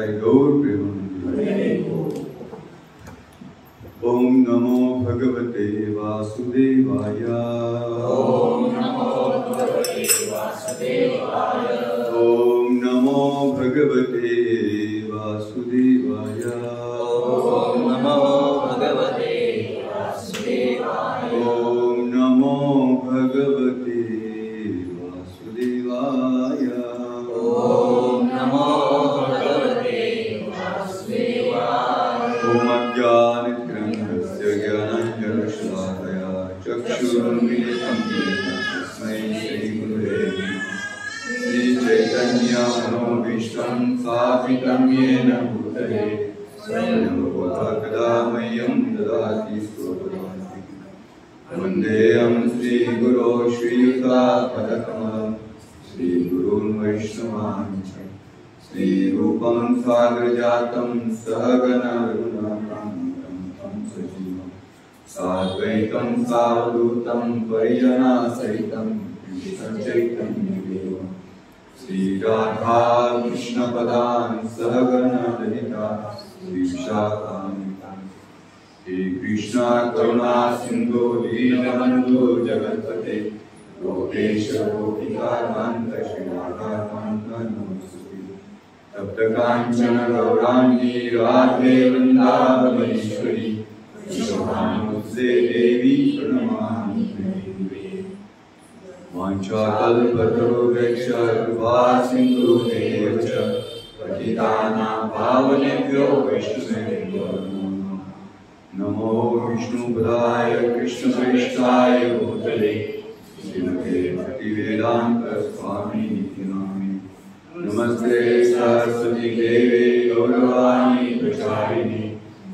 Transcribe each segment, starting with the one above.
निताय गौर प्रेमानंद। ओम नमो भगवते वासुदेवाय। ओम नमो भगवते वासुदेवाय। ओम नमो भगवते वासुदेवाय। ओम नमो भगवते वासुदेवाय। ओम नमो भगवते वासुदेवाय। ओम नमो भगवते वासुदेवाय। ओम अज्ञानतिमिरन्धस्य ज्ञानाञ्जनशलाकया चक्षुरुन्मीलितं येन तस्मै श्रीगुरवे नमः। श्रीचैतन्यमनोभीष्टं स्थापितं येन भूतले स्वयं भूत्वा कदा मह्यं ददाति स्वपदान्तिकं। वन्देऽहं श्रीगुरो श्रीयुतापदकमलं श्रीगुरून् वैष्णवान् च श्रीरूपं साग्रजातं सहगण रघुनाथान्वितं तं सजीवं साद्वैतं सावधूतं परिजनसहितं चैतन्यदेवं श्रीराधा कृष्णपदान् सहगण ललिता श्रीविशाखान्वितान्। हे कृष्णा करुणा सिन्धु दीनबन्धु जगत्पते गोपेश गोपिकान्त श्री राधाकान्त नमोस्तुते। तप्त काञ्चन गौराङ्गी राधे वृन्दावनेश्वरी वृषभानुसुते देवी प्रणमामि हरिप्रिये। वाञ्छाकल्पतरुभ्यश्च कृपा सिन्धुभ्येव च पतितानां पावनेभ्यो वैष्णवेभ्यो नमो नमः। नमो विष्णुपदाय कृष्णप्रेष्ठाय भूतले श्रीमते भक्तिवेदान्त स्वामिनिति नामिने। नमस्ते सरस्वती देवे गौरवाणी प्रचारिणे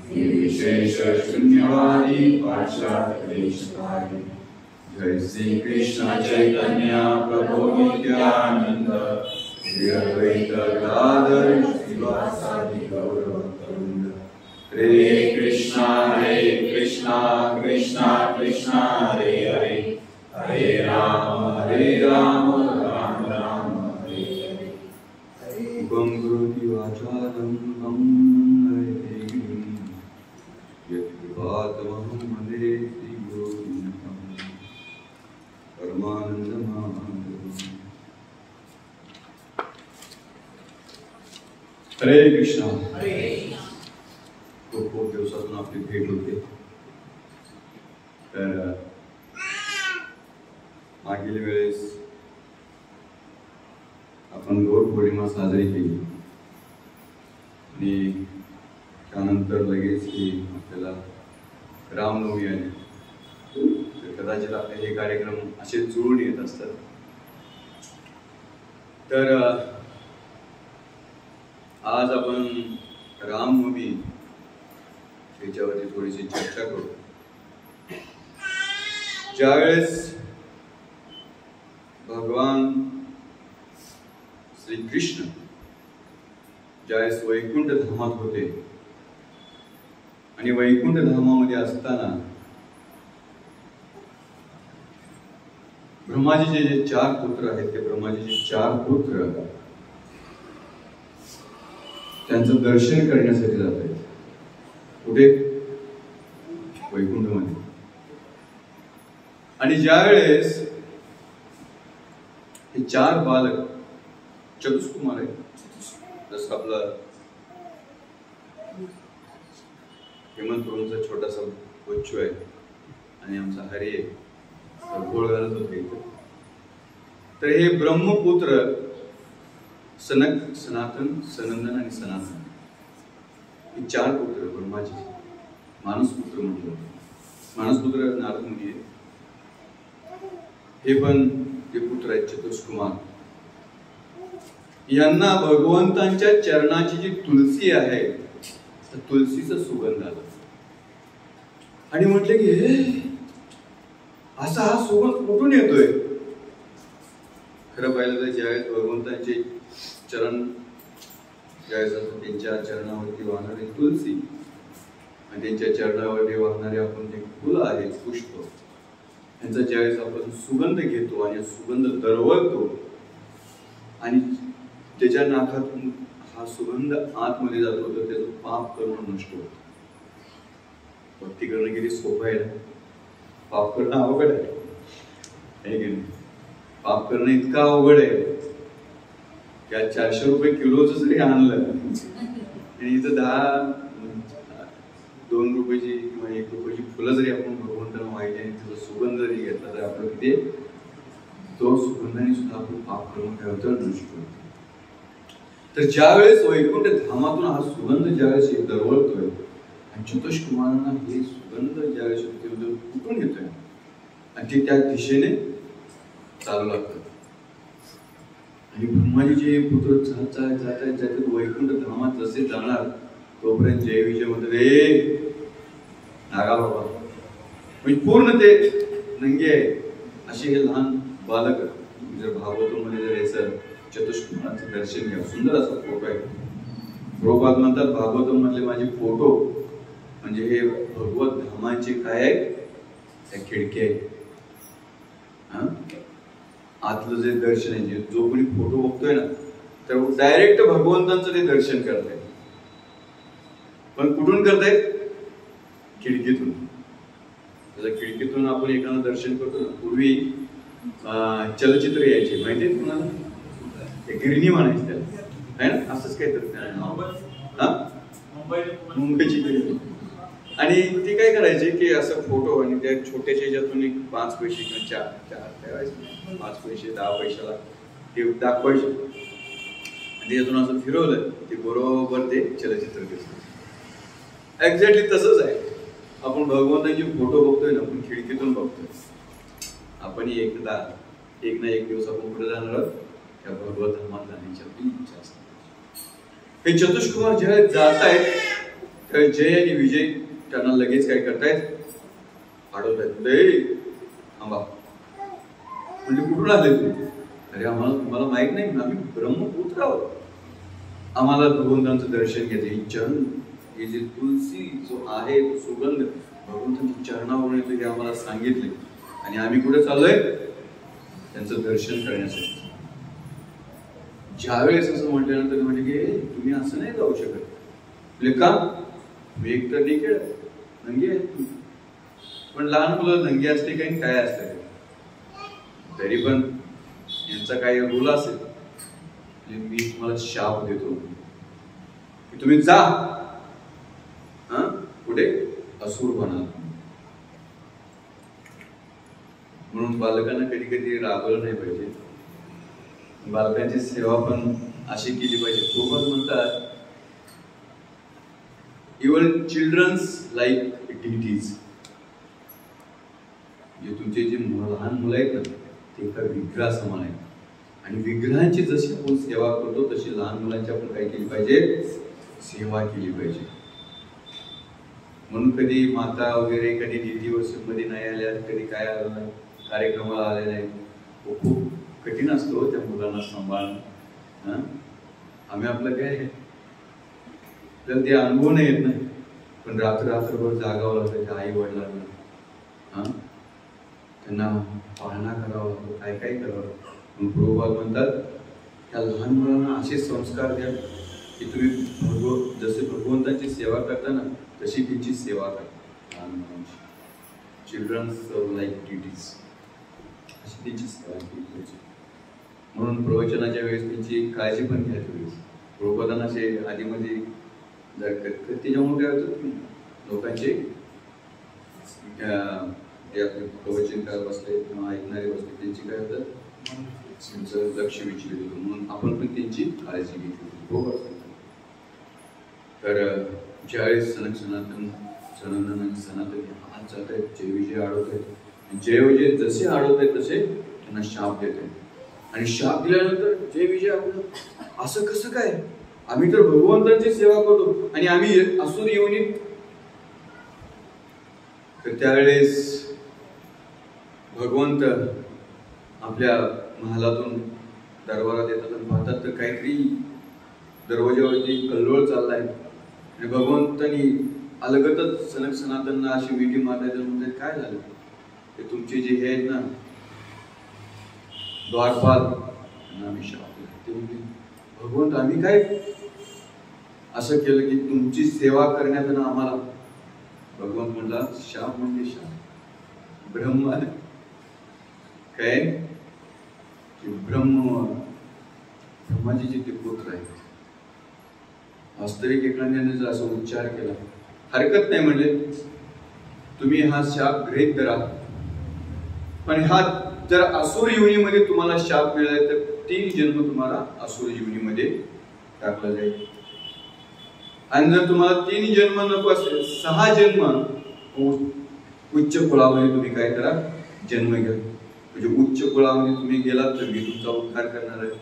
निर्विशेष शून्यवादी पाश्चात्यदेशकारिणे। जय श्री कृष्ण चैतन्य प्रभु नित्यानंद श्री अद्वैत गदाधर श्रीवासादि गौरभक्तवृंद। हरे कृष्णा कृष्णा कृष्णा हरे हरे हरे राम राम राम हरे हरे। उपं करोति वाचालं नमन्ते गिरिं यत्कृपातमहं वन्दे श्रीगुरुं परमानन्दमाधवम्। हरे कृष्णा। खूप दिवसातून आपली भेट होते। तर मागील वेळेस आपण गौर पौर्णिमा साजरी केली आणि त्यानंतर लगेच ही आपल्याला रामनवमी आली। तर कदाचित आपले हे कार्यक्रम असे जुळून येत असतात। तर आज आपण रामनवमी याच्यावरती थोडीशी चर्चा करू। ज्यावेळेस भगवान श्री कृष्ण ज्यावेळेस वैकुंठ धामात होते आणि वैकुंठ धामामध्ये असताना ब्रह्माजीचे जे 4 पुत्र आहेत ते ब्रह्माजीचे 4 पुत्र त्यांचं दर्शन करण्यासाठी जात आहेत। कुठे? वैकुंठमध्ये। आणि ज्यावेळेस हे 4 बालक चतुष्कुमार आहेत, जसं आपलं हेमंत प्रभूंचा छोटासा बच्चू आहे आणि आमचा हरी आहे, गोळ घालत होते इथं। तर हे ब्रह्मपुत्र सनक, सनातन, सनंदन आणि सनातन हे 4 पुत्र ब्रह्माजी मानसपुत्र म्हणतो। मानसपुत्र नारद मुनी आहेत, हे पण ते पुत्र आहेत चतुष्कुमार। यांना भगवंतांच्या चरणाची जी तुलसी आहे त्या तुलसीचा सुगंध आला आणि म्हटले की हे असा हा सुगंध कुठून येतोय? खरं पाहिलं तर ज्यावेळेस भगवंतांचे चरण ज्यावेळेस त्यांच्या चरणावरती वाहणारी तुलसी आणि त्यांच्या चरणावरती वाहणारे आपण जे फुलं आहेत पुष्प, यांचा ज्यावेळेस आपण सुगंध घेतो आणि सुगंध दरवळतो आणि त्याच्या नाकातून हा सुगंध आतमध्ये जातो तर त्याचं पाप करणं नष्ट होतं. भक्ती करणं किती सोपं आहे ना, पाप करणं अवघड आहे की नाही? पाप करणं इतकं अवघड आहे त्या 400 रुपये किलोच जरी आणलं आणि इथं 2 रुपयाची किंवा 1 रुपयाची फुलं जरी आपण भगवंताला वाहिली आणि त्याचा सुगंध जरी घेतला तर आपलं किती तो सुगंधाने सुद्धा आपण पाप करून काय होतं नष्ट होतं. तर ज्या वेळेस वैकुंठ धामातून हा सुगंध ज्यावेळेस दरवळतोय आणि चतुष्कुमारांना हे सुगंध ज्यावेळेस कुठून येतोय आणि ते त्या दिशेने चालू लागतात आणि ब्रह्माजीचे पुत्र जातात वैकुंठ धामात जसे जाणार तोपर्यंत जय विजय म्हणतात रे नागा बाबा, म्हणजे पूर्ण ते नंगे आहे असे हे लहान बालक. जर भागवतामध्ये जर याचं चतुष्कुमारांचं दर्शन घ्या, सुंदर असा फोटो आहे. प्रभुपाद म्हणतात भागवतम मधले माझे फोटो म्हणजे हे भगवत धामाचे काय आहे त्या खिडकी आहे. आतलं जे दर्शन आहे, जो कोणी फोटो बघतोय ना तर डायरेक्ट भगवंतांचं ते दर्शन करतायत. पण कुठून करतायत? खिडकीतून. त्याच्या खिडकीतून आपण एखादं दर्शन करतो ना. पूर्वी चलचित्र यायचे माहितीये तुम्हाला, गिरणी म्हणायची त्याला, आहे ना, असंच काय तर मुंबईची गिरणी. आणि ती काय करायची की असं फोटो आणि त्या छोट्याच्या ह्याच्यातून 5 पैसे किंवा 4 ठेवायचे, 5 पैसे 10 पैशाला ते दाखवायचे आणि त्याच्यातून असं फिरवलं ते बरोबर ते चलचित्र दिसतं. एक्झॅक्टली तसंच आहे. आपण भगवंताचे फोटो बघतोय ना, आपण खिडकीतून बघतोय. आपण एक ना एक दिवस आपण पुढे जाणार आहोत त्या भगवत धामात जाण्याची आपली इच्छा असते. हे चतुष्कुमार ज्यावेळेस जात आहेत त्यावेळेस जय आणि विजय त्यांना लगेच काय करतायत, अडवतायत. थांबा, म्हणजे कुठून आले तुम्ही? अरे तुम्हाला माहित नाही, आम्ही ब्रह्मपुत्र आहोत. आम्हाला भगवंतांचं दर्शन घेते. चरण हे जे तुलसी जो आहे तो सुगंध भगवंतांच्या चरणावरून येतो हे आम्हाला सांगितले आणि आम्ही कुठे चाललोय त्यांचं दर्शन करण्यासाठी. ज्यावेळेस असं म्हटल्यानंतर म्हणजे की तुम्ही असं नाही जाऊ शकत. का? मी एक तर ठीक आहे नंगी आहे, पण लहान मुलं नंगी असते काही काय असते तरी पण यांचा काही रूल असेल मी तुम्हाला शाप देतो की तुम्ही जा कुठे असुर बना. म्हणून बालकांना कधी कधी रागवलं नाही पाहिजे. बालकांची सेवा पण अशी केली पाहिजे. खूपच म्हणतात इवन चिल्ड्रन्स लाईक डिटीज. जे तुमचे जे लहान मुलं आहेत ना ते एका विग्रहा समान आहेत आणि विग्रहांची जशी आपण सेवा करतो तशी लहान मुलांची आपण काय केली पाहिजे, सेवा केली पाहिजे. म्हणून कधी माता वगैरे कधी दिवसमध्ये नाही आल्या, कधी काय आलं नाही, कार्यक्रमाला आले नाही, खूप कठीण असतो त्या मुलांना सांभाळणं. आम्ही आपलं काय तर ते अनुभव नाही येत नाही, पण रात्रभर जागावं लागतं त्या आई वडिलांना. त्यांना पाळणा करावा लागतो, काय काय करावं लागतं. म्हणून प्रभुपाद म्हणतात त्या लहान मुलांना असे संस्कार द्या की तुम्ही जसे भगवंताची सेवा करता ना तशी त्यांची सेवा करा. लहान मुलांची चिल्ड्रन्स लाईक डिटीज अशी त्यांची सेवा केली पाहिजे. म्हणून प्रवचनाच्या वेळेस त्यांची काळजी पण घ्यायची वेळेस प्रभुपादांना असे आधीमध्ये त्याच्यामुळे काय होतं लोकांचे प्रवचनकार बसले किंवा ऐकणारे बसले त्यांची काय होतं त्यांचं लक्ष विचलित होतं. म्हणून आपण पण त्यांची काळजी घेतली बरोबर. तर ज्यावेळेस सनातन हात जात आहेत, जय विजय अडवत आहेत, जय विजय जसे अडवत आहेत तसे त्यांना शाप देत आहेत आणि शाप दिल्यानंतर जय विजय अडवलं असं कसं काय, आम्ही तर भगवंतांची सेवा करतो आणि आम्ही असुर येऊन. तर त्यावेळेस भगवंत आपल्या महालातून दरबारात येतात आणि पाहतात तर काहीतरी दरवाजावरती कल्लोळ चाललाय आणि भगवंतांनी अलगतच सनातनना अशी मिठी मारायचं म्हणजे काय झालं ते तुमचे जे हे आहेत ना द्वारपाल आम्ही शाप ते म्हणजे भगवंत आम्ही काय असं केलं की तुमची सेवा करण्यात ना आम्हाला भगवंत म्हणला शाप म्हणजे शाप ब्रह्म काय की ब्रह्माची जे ते पुत्र आहे वास्तविक एखाद्याने जर असा उच्चार केला हरकत नाही म्हणले तुम्ही हा शाप गृहीत धरा पण हा जर असुर योनीमध्ये तुम्हाला शाप मिळाला तर 3 जन्म तुम्हाला असुर योनीमध्ये टाकला जाईल आणि जर तुम्हाला 3 जन्म नको असेल 6 जन्म उच्च कुळामध्ये तुम्ही काय करा जन्म घ्या म्हणजे उच्च कुळामध्ये तुम्ही गेलात तर मी तुमचा उद्धार करणार आहे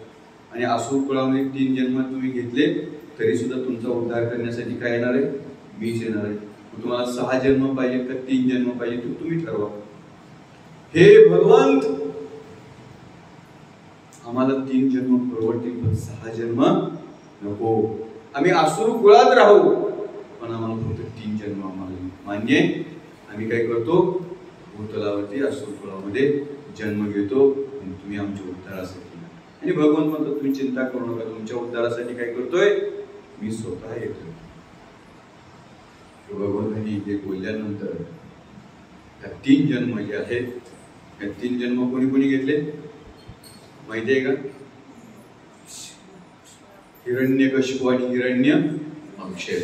आणि असुर कुळामध्ये 3 जन्म तुम्ही घेतले तरी सुद्धा तुमचा उद्धार करण्यासाठी काय येणार आहे मीच येणार आहे तुम्हाला 6 जन्म पाहिजे का 3 जन्म पाहिजे ते तुम्ही ठरवा हे भगवंत आम्हाला 3 जन्म परवडतील पण 6 जन्म नको आम्ही असुर कुळात राहू पण आम्हाला फक्त 3 जन्म आम्हाला मान्य आम्ही काय करतो भूतलावरती असुर कुळामध्ये जन्म घेतो आणि तुम्ही आमच्या उद्धारासाठी आणि भगवंत म्हणतो तुम्ही चिंता करू नका तुमच्या उद्धारासाठी काय करतोय मी स्वतः येतो भगवंतांनी हे बोलल्यानंतर या 3 जन्म जे आहेत या 3 जन्म कोणी कोणी घेतले माहिती आहे का हिरण्यकशिपू आणि हिरण्य अक्षय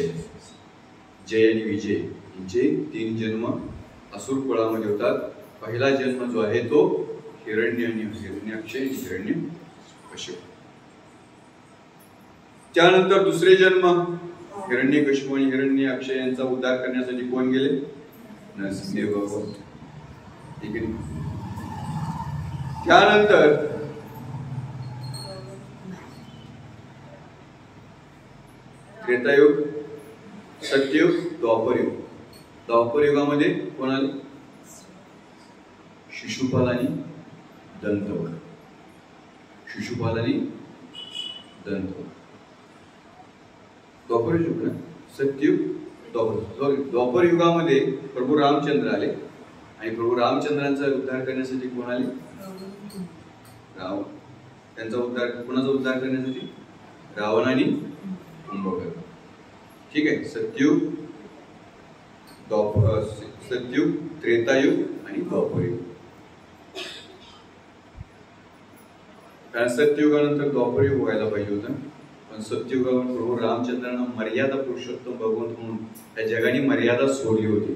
जय आणि विजय यांचे 3 जन्म असुर कुळामध्ये होतात पहिला जन्म जो आहे तो हिरण्य आणि हिरण्याक्षय आणि हिरण्य कशिपू त्यानंतर दुसरे जन्म हिरण्यकशिपू आणि हिरण्य अक्षय यांचा उद्धार करण्यासाठी कोण गेले नरसिंहदेव भगवान ठीक आहे त्यानंतर त्रेतायुग सत्ययुग द्वापर युगामध्ये कोण आले शिशुपाल आणि दंतवध द्वापर युग ना सत्ययुग द्वापर युगामध्ये प्रभू रामचंद्र आले आणि प्रभू रामचंद्रांचा उद्धार करण्यासाठी कोण आले रावण त्यांचा उद्धार कोणाचा उद्धार करण्यासाठी रावण आणि कुंभकर्ण ठीक आहे सत्ययुग त्रेतायुग आणि द्वापर युग कारण सत्ययुगानंतर द्वापर युग व्हायला पाहिजे होतं पण सत्ययुगावर प्रभू रामचंद्रांना मर्यादा पुरुषोत्तम भगवंत म्हणून त्या जगाने मर्यादा सोडली होती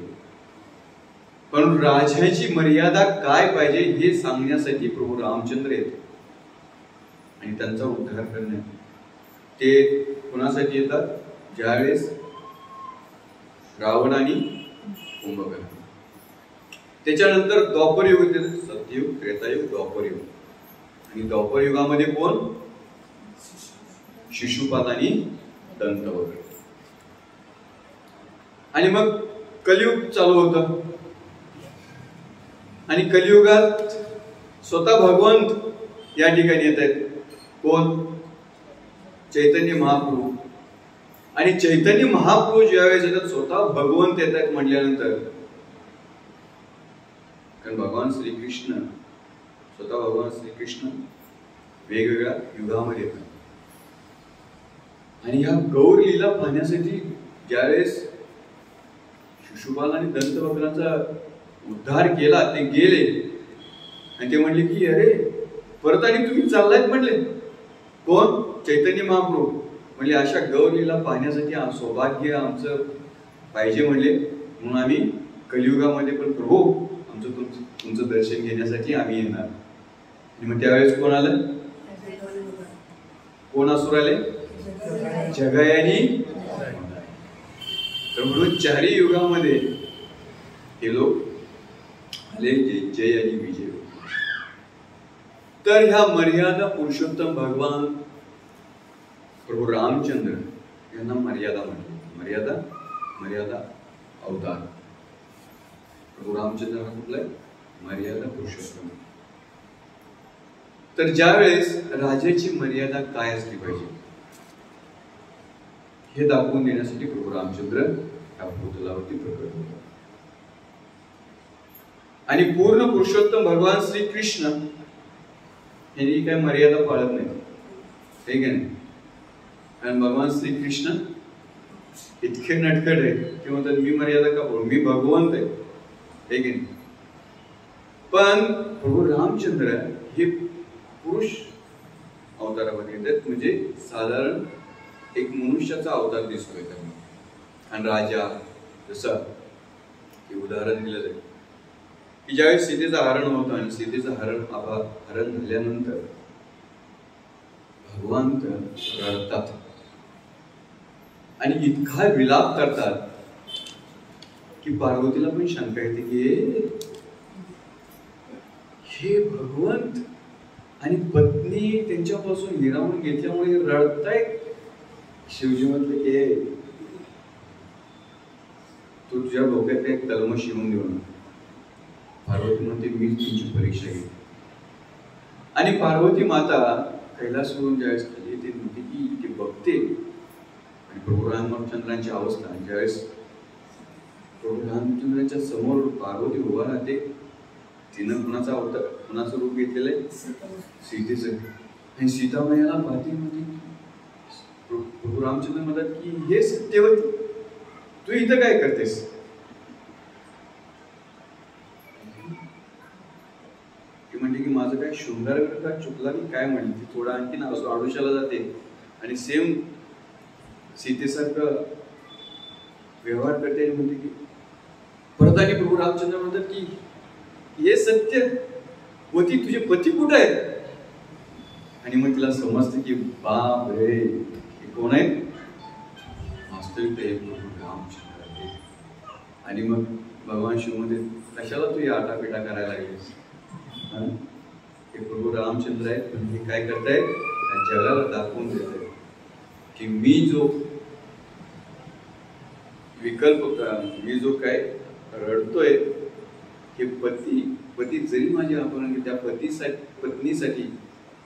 पण राजाची मर्यादा काय पाहिजे हे सांगण्यासाठी प्रभू रामचंद्र येतात आणि त्यांचा उद्धार करण्यात ते कोणासाठी येतात ज्यावेळेस रावण आणि कुंभकर्ण त्याच्यानंतर द्वापर युग येते सत्ययुग त्रेतायुग द्वापर युग आणि द्वापर युगामध्ये कोण शिशुपाल आणि दंतवध आणि मग कलियुग चालू होतं आणि कलियुगात स्वतः भगवंत या ठिकाणी येत आहेत कोण चैतन्य महाप्रभू आणि चैतन्य महाप्रभू ज्यावेळेस येतात स्वतः भगवंत येत आहेत म्हटल्यानंतर कारण भगवान श्रीकृष्ण स्वतः भगवान श्रीकृष्ण वेगवेगळ्या युगामध्ये येतात आणि ह्या गौर लीला पाहण्यासाठी ज्यावेळेस शिशुपाल आणि दंतवक्रांचा उद्धार केला ते गेले आणि ते म्हणले की अरे परत आणि तुम्ही चाललायत म्हणले कोण चैतन्य महाप्रभू म्हणले अशा गौर लीला पाहण्यासाठी सौभाग्य आमचं पाहिजे म्हणले म्हणून आम्ही कलियुगामध्ये पण प्रभू आमचं तुमचं दर्शन घेण्यासाठी आम्ही येणार आणि मग त्यावेळेस कोण आलं कोण असुर आले जगायानी तर म्हणून 4 युगामध्ये हे लोक आले जय आणि विजय तर ह्या मर्यादा पुरुषोत्तम भगवान प्रभू रामचंद्र यांना मर्यादा म्हटली मर्यादा अवतार प्रभू रामचंद्र हा कुठला मर्यादा पुरुषोत्तम तर ज्यावेळेस राजाची मर्यादा काय असली पाहिजे हे दाखवून देण्यासाठी प्रभू रामचंद्र या भूतलावरती प्रकट होतात आणि पूर्ण पुरुषोत्तम भगवान श्री कृष्ण यांनी काय मर्यादा पाळत नाही ठीक आहे कारण भगवान श्री कृष्ण इतके नटखट आहे की म्हणतात मी मर्यादा का बोलू, मी भगवंत आहे, हे की नाही. पण प्रभू रामचंद्र हे पुरुष अवतारामध्ये येतात, म्हणजे साधारण एक मनुष्याचा अवतार दिसतोय त्यांना. आणि राजा जसं की उदाहरण दिलं जाईल की ज्यावेळेस सीतेचं हरण होतं आणि सीतेचं हरण झाल्यानंतर भगवंत रडतात आणि इतका विलाप करतात की पार्वतीला पण शंका येते की हे भगवंत आणि पत्नी त्यांच्यापासून हिरावून घेतल्यामुळे रडतायत. शिवजी म्हटलं की तू तुझ्या डोक्यात एक कलम शिवून देऊ. पार्वती म्हणते मी तुमची परीक्षा घेईन. आणि पार्वती माता कैलासवरून ज्यावेळेस खाली येते म्हणते की ते बघते आणि प्रभू रामचंद्रांची अवस्था. ज्यावेळेस प्रभू रामचंद्रांच्या समोर पार्वती उभा राहते, तिनं कुणाचा अवतार, कुणाचं रूप घेतलेलं आहे, सीतेचं. आणि सीतामाईला पाहते म्हणजे प्रभू रामचंद्र म्हणतात की हे सत्यवती, तू इथं काय करतेस. ती म्हणते की माझं काय शृंगार का चुकला की काय म्हणते. ती थोडा आणखीन आडोशाला जाते आणि सेम सीतेसारखं व्यवहार करते आणि म्हणते की परत आणि प्रभू रामचंद्र म्हणतात की हे सत्य वती, तुझे पती कुठे आहेत. आणि मग तिला समजते की बाप रे हे कोण आहेत, वास्तविक ते प्रभू रामचंद्र आहे. आणि मग भगवान शिव मध्ये कशाला तू या आटापिटा करायला लागलीस. हे प्रभू रामचंद्र आहेत, पण हे काय करतायत, जगाला दाखवून देत आहेत की मी जो विकल्प, मी जो काय रडतोय, हे पती जरी माझे अपहरण केले, त्या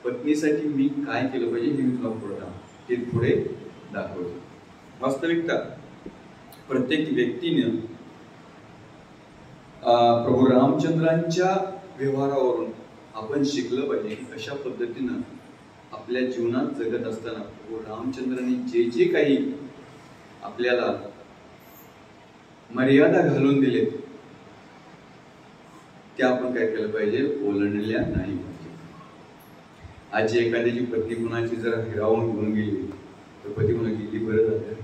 पत्नीसाठी मी काय केलं पाहिजे हे मी तुला पुढे दाखवतो. वास्तविकता प्रत्येक व्यक्तीने प्रभू रामचंद्रांच्या व्यवहारावरून आपण शिकलं पाहिजे की कशा पद्धतीनं आपल्या जीवनात जगत असताना प्रभू रामचंद्रांनी जे जे काही आपल्याला मर्यादा घालून दिले त्या आपण काय केलं पाहिजे, ओलांडल्या नाही पाहिजे. आज एखाद्याची पत्नी कुणाची जर हिरावून घेऊन गेली तर पती म्हणा गेली बरं झालं.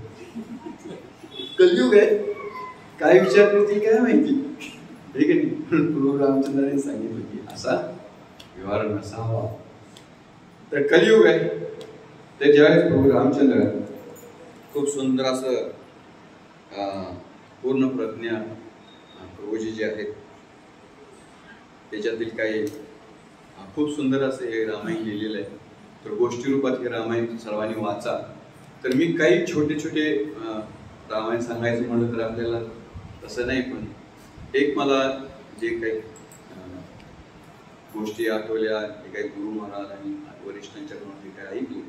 कलयुग आहे, काय विचार करतील काय माहिती, हे की नाही. प्रभू रामचंद्रांनी सांगितलं की असा व्यवहार नसावा. तर कलियुग आहे. तर ज्यावेळेस प्रभू रामचंद्र खूप सुंदर असं पूर्ण प्रज्ञा प्रभूजी जे आहेत त्याच्यातील काही खूप सुंदर असं हे रामायण लिहिलेलं आहे. तर गोष्टी रूपात हे रामायण सर्वांनी वाचा. तर मी काही छोटे छोटे रामायण सांगायचं म्हणलं तर आपल्याला तसं नाही, पण एक मला जे काही गोष्टी आठवल्या, जे काही गुरु महाराज आणि वरिष्ठांच्याकडून जे काही ऐकले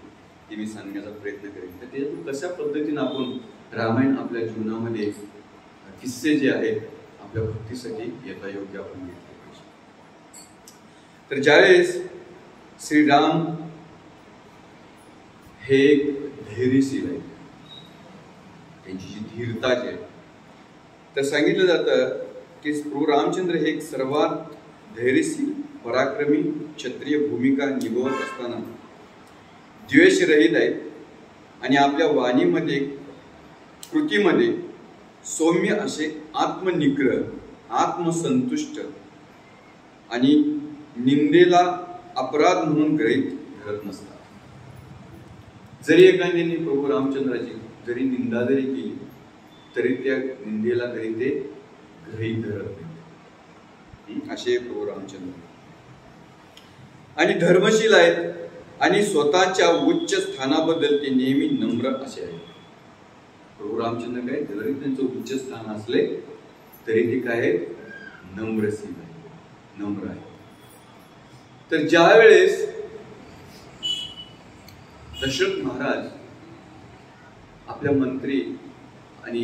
ते मी सांगण्याचा प्रयत्न करेन. तर त्याच्यातून कशा पद्धतीनं आपण रामायण आपल्या जीवनामध्ये किस्से जे आहेत आपल्या भक्तीसाठी यथायोग्य आपण घेतले पाहिजे. तर ज्यावेळेस श्रीराम हे धैर्यशील आहे, त्यांची जी धीरता जी आहे, तर सांगितलं जातं की प्रभू रामचंद्र हे एक सर्वात धैर्यशील पराक्रमी क्षत्रिय भूमिका निभवत असताना द्वेषरहित आहेत आणि आपल्या वाणीमध्ये कृतीमध्ये सौम्य असे आत्मनिग्रह, आत्मसंतुष्ट आणि निंदेला अपराध म्हणून गृहीत धरत नसतात. जरी एखाद्याने प्रभू रामचंद्राची जरी निंदा जरी केली तरी त्या निंदेला तरी ते गृहीत धरत नाही, असे प्रभू रामचंद्र. आणि धर्मशील आहेत आणि स्वतःच्या उच्च स्थानाबद्दल ते नेहमी नम्र असे आहेत. प्रभू रामचंद्र काय, जरी त्यांचं उच्च स्थान असले तरी ते काय आहेत, नम्रशील आहे, नम्र आहे. तर ज्या वेळेस दशरथ महाराज आपल्या मंत्री आणि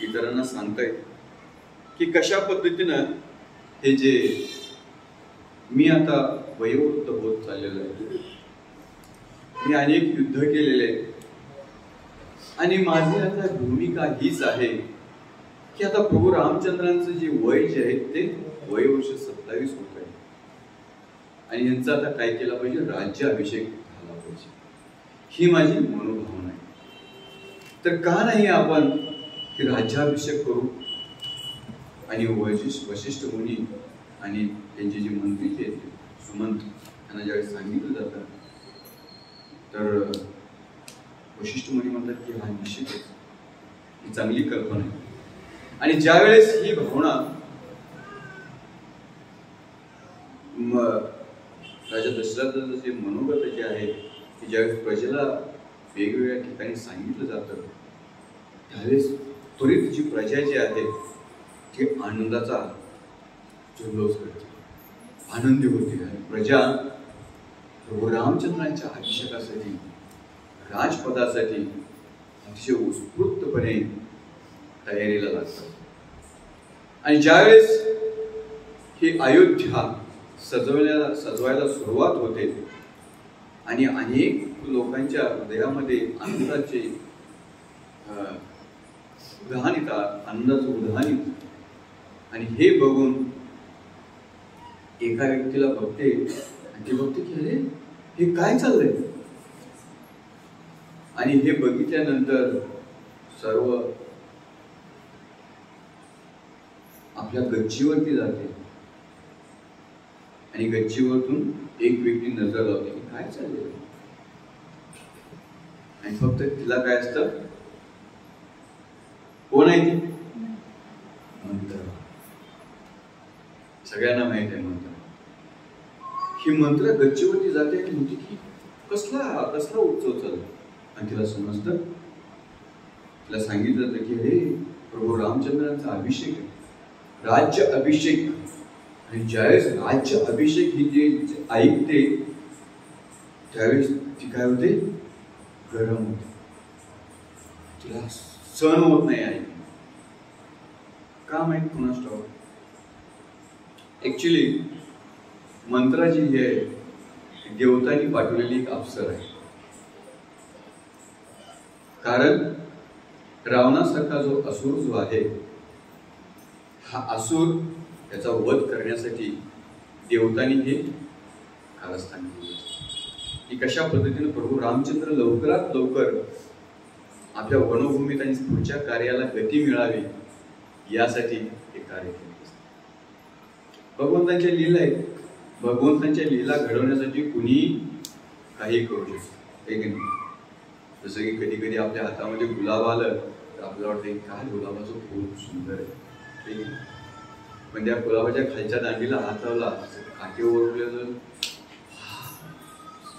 इतरांना सांगतायत की कशा पद्धतीनं हे जे मी आता वयोवृद्ध होत चाललेलो आहे, मी अनेक युद्ध केलेले आणि माझी आता भूमिका हीच आहे की आता प्रभू रामचंद्रांचं जे वय जे आहे ते वय वर्ष 27 होत आहे आणि यांचं आता काय केलं पाहिजे, राज्याभिषेक झाला पाहिजे, ही माझी मनोभावना आहे. तर का नाही आपण की राज्याभिषेक करू आणि वशिष्ठ मुनी आणि त्यांचे जे मंत्री जे सुमंत यांना ज्यावेळेस सांगितलं जातं तर वशिष्ठ मुनी म्हणतात की हा निश्चितच ही चांगली कल्पना आहे. आणि ज्यावेळेस ही भावना राजा दशरथाचं जे मनोगत जे आहे की ज्यावेळेस प्रजेला वेगवेगळ्या ठिकाणी सांगितलं जातं त्यावेळेस त्वरित जी प्रजा जी आहे ती आनंदाचा जल्लोष करते, आनंदी होती. आणि प्रजा प्रभू रामचंद्रांच्या अभिषेकासाठी राजपदासाठी अतिशय उत्स्फूर्तपणे तयारीला लागतात. आणि ज्यावेळेस ही अयोध्या सजवायला सुरुवात होते आणि अनेक लोकांच्या हृदयामध्ये आनंदाचे उधाण येतात, आनंदाचं उधाण येतं. आणि हे बघून एका व्यक्तीला बघते आणि ती बघते की अरे हे काय चाललंय. आणि हे बघितल्यानंतर सर्व आपल्या गच्चीवरती जाते आणि गच्चीवरतून एक व्यक्ती नजर लावते की काय चाललंय. आणि फक्त तिला काय असतं, कोण आहे ती, मंत्र. सगळ्यांना माहित आहे मंत्र. ही मंत्र गच्चीवरती जाते आणि म्हणते की कसला उत्सव चालला. आणि तिला समजतं, तिला सांगितलं जातं की हे प्रभू रामचंद्रांचा अभिषेक आहे, राज्य अभिषेक. आणि ज्यावेळेस राज्य अभिषेक ही जे ऐकते त्यावेळेस ती काय होते, गरम होते, तिला सहन होत नाही आहे. का माहित कोणास ठाऊक. ऍक्च्युली मंत्राची ही आहे देवतांनी पाठवलेली एक अप्सर आहे. कारण रावणासारखा जो असुर जो आहे हा असुर त्याचा वध करण्यासाठी देवतांनी हे कारस्थान केले की कशा पद्धतीने प्रभू रामचंद्र लवकरात लवकर आपल्या वनभूमीत आणि पुढच्या कार्याला गती मिळावी यासाठी हे कार्य केले. भगवंतांच्या लीला आहेत. भगवंतांच्या लीला घडवण्यासाठी कुणी काही करू शकतो, हे की नाही. जसं की कधी कधी आपल्या हातामध्ये गुलाब आलं तर आपल्याला वाटतं काय गुलाबाचं फूल सुंदर आहे, ठीक आहे. पण त्या गुलाबाच्या खालच्या दांडीला हात लावला काटे ओरले तर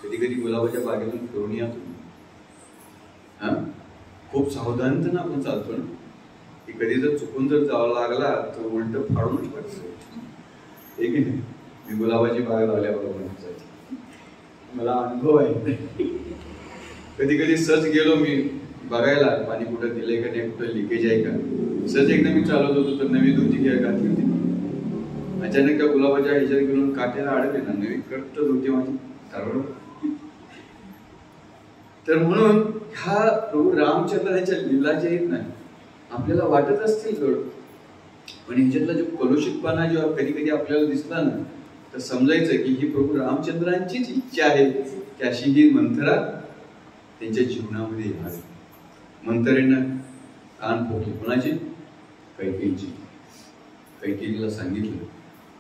कधी कधी गुलाबाच्या बागेतून फिरून या तुम्ही. हा खूप सावधानतेनं आपण चालतो ना, की कधी जर चुकून जर जावं लागला तर उलट फाडूनच पडतो, ठीक आहे. मी गुलाबाची बाग लावल्याबरोबर मला अनुभव आहे. कधी कधी सहज गेलो मी बघायला पाणी कुठं दिलंय का नाही, कुठं लिकेज आहे का. सहज एकदा मी चालवत होतो तर नवी धोती घातली होती. अचानक त्या गुलाबाच्या ह्याच्यात गेलो काट्याला अडकले ना, नवी कट्ट धोती माझी. तर म्हणून ह्या प्रभू रामचंद्राच्या लीला ज्या आहेत ना आपल्याला वाटत असतील थोडं, पण ह्याच्यातला जो कलुषितपणा जेव्हा कधी कधी आपल्याला दिसला ना तर समजायचं की ही प्रभू रामचंद्रांचीच इच्छा आहे की अशी ही मंत्रा त्यांच्या जीवनामध्ये यावी. मंत्रेनं कान फोडले. कोणाची? कैकेयीची. कैकेयीला सांगितलं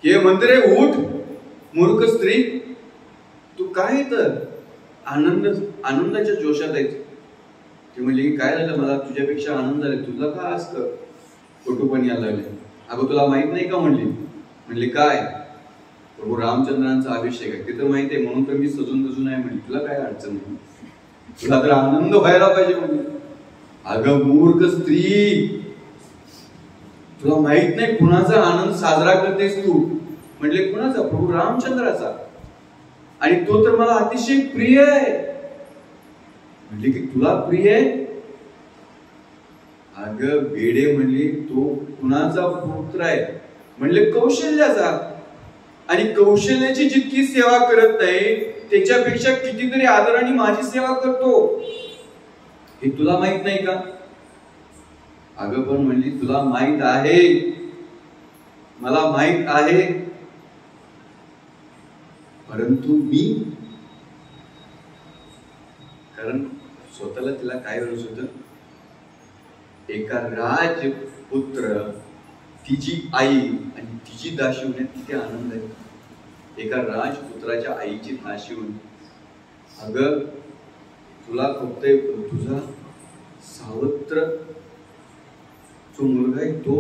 की हे मंत्रे उठ मूर्ख स्त्री, तू काय तर आनंदाच्या जोशात आहे. ती म्हणली की काय झालं, मला तुझ्यापेक्षा आनंद झाला, तुला का असतं खोटूपण यायला लागले. अगं तुला माहित नाही का म्हणली काय, प्रभू रामचंद्रांचा अभिषेक आहे ते तर माहिती आहे म्हणून तर मी सजून धजून आहे म्हणली. तुला काय अडचण नाही, तुला तर आनंद व्हायला पाहिजे म्हणली. अगं मूर्ख स्त्री, तुला माहित नाही कुणाचा आनंद साजरा करतेस तू. म्हणले कुणाचा? प्रभू रामचंद्राचा. आणि तो तर मला अतिशय प्रिय आहे. म्हणले की तुला प्रिय आहे? अगं बेडे म्हणली तो कुणाचा पुत्र आहे? म्हणले कौशल्याचा. आणि कौशल्याची जितकी सेवा करत नाही त्याच्यापेक्षा कितीतरी आदराने माझी सेवा करतो. हे तुला माहित नाही का? अगं पण म्हणली तुला माहित आहे, मला माहित आहे, परंतु मी, कारण स्वतःला तिला काय वेळच होत, एका राजपुत्र, तिची आई आणि तिची दाशी होण्यात किती आनंद आहे. एका राजपुत्राच्या आईची दाशी होऊन, अगं तुला फक्त तुझा सावत्र जो मुलगा आहे तो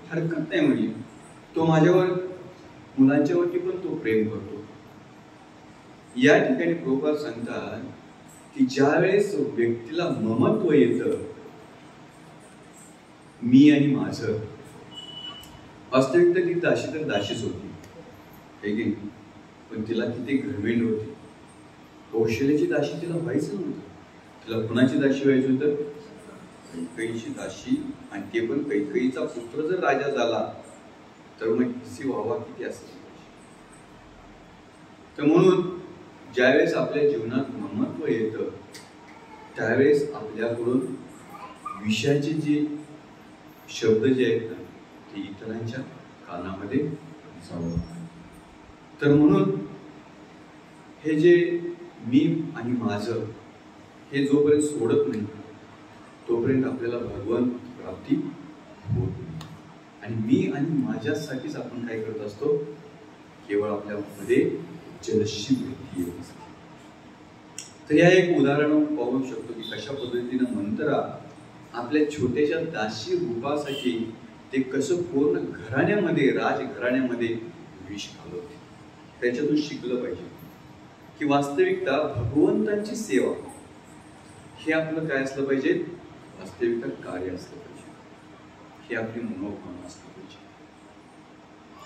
हरकत नाही म्हणजे, तो माझ्यावर, मुलांच्यावरती पण तो प्रेम करतो. या ठिकाणी प्रभुपाद सांगतात की ज्या वेळेस व्यक्तीला ममत्व येतं, मी आणि माझं, वास्तविक तर ती दाशी तर दाशीच होती, पण तिला किती घरमेंड होती. कौशल्याची दाशी तिला व्हायचं नव्हतं. तिला कुणाची दाशी व्हायची होतं? कैकेयीची दाशी. आणि ते पण कैकेयीचा पुत्र जर राजा झाला तर मग किती व्हावा, किती असं. तर म्हणून ज्यावेळेस आपल्या जीवनात ममत्व येतं त्यावेळेस आपल्याकडून विषयाचे जे शब्द जे आहेत ना ते इतरांच्या कानामध्ये जावं. तर म्हणून हे जे मी आणि माझं हे जोपर्यंत सोडत नाही तोपर्यंत आपल्याला भगवंत प्राप्ती होत नाही. आणि मी आणि माझ्यासाठीच आपण काय करत असतो, केवळ आपल्यामध्ये जलशी वृत्ती येत असते. तर या एक उदाहरण पाहू शकतो की कशा पद्धतीनं मंत्रा आपल्या छोट्याशा दासी रूपासाठी ते कसं पूर्ण घराण्यामध्ये, राजघराण्यामध्ये विष घालवते. त्याच्यातून शिकलं पाहिजे की वास्तविकता भगवंतांची सेवा हे आपलं काय असलं पाहिजे, वास्तविकता कार्य असलं पाहिजे, हे आपली मनोभावना असलं पाहिजे.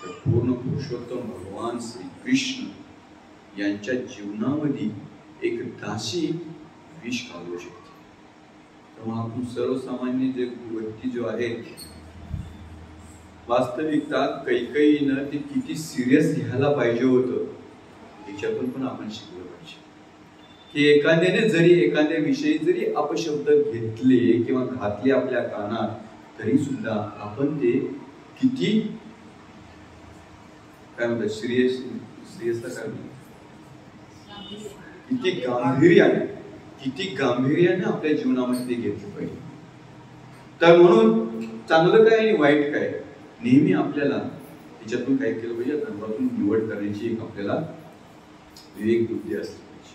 तर पूर्ण पुरुषोत्तम भगवान श्री कृष्ण यांच्या जीवनामध्ये एक दासी विष घालवू शकते. तर मग आपण सर्वसामान्य जे व्यक्ती जो आहे, वास्तविकता कैकेयीनं ते किती सिरियस घ्यायला पाहिजे होतं याच्यातून पण आपण शिकलं पाहिजे की एखाद्याने जरी एखाद्या विषयी जरी अपशब्द घेतले किंवा घातले आपल्या कानात तरी सुद्धा आपण ते किती काय म्हणतात, सिरियसला काय म्हणतात, किती गांभीर्याने आपल्या जीवनामध्ये ते घेतलं पाहिजे. तर म्हणून चांगलं काय आणि वाईट काय नेहमी आपल्याला त्याच्यातून काय केलं पाहिजे, धर्मातून निवड करण्याची एक आपल्याला विवेक बुद्धी असली पाहिजे.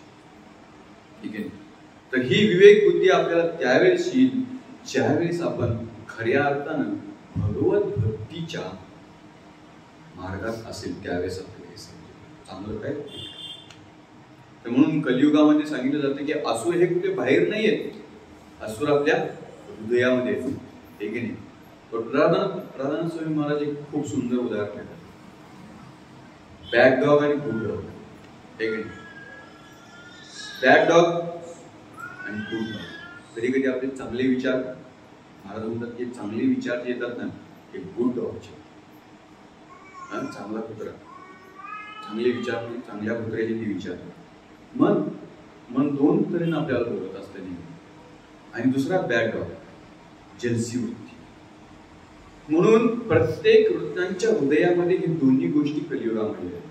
ठीक आहे. तर ही विवेक बुद्धी आपल्याला त्यावेळेस येईल ज्यावेळेस आपण खऱ्या अर्थानं भगवत भक्तीच्या मार्गात असेल, त्यावेळेस आपल्याला हे समजेल चांगलं काय. तर म्हणून कलियुगामध्ये सांगितलं जातं की असुर हे कुठे बाहेर नाही आहेत, असुर आपल्या हृदयामध्ये आहेत. ठीक आहे. राधानंद स्वामी महाराज एक खूप सुंदर उदाहरण देतात, बॅड डॉग आणि गुड डॉग. ठीक आहे. बॅड डॉग आणि गुड डॉग. कधी कधी आपले चांगले विचार, महाराज म्हणतात की चांगले विचार जे येतात ना ते गुड डॉगचे, चांगला कुत्रा, चांगले विचार, चांगल्या कुत्र्याचे ते विचार. मन दोन तऱ्हेने आपल्याला बोलत असतं नेहमी. आणि दुसरा बॅड डॉग, जलसी वृत्ती. म्हणून प्रत्येक वृत्तांच्या हृदयामध्ये ही दोन्ही गोष्टी कलियुगामध्ये आहेत.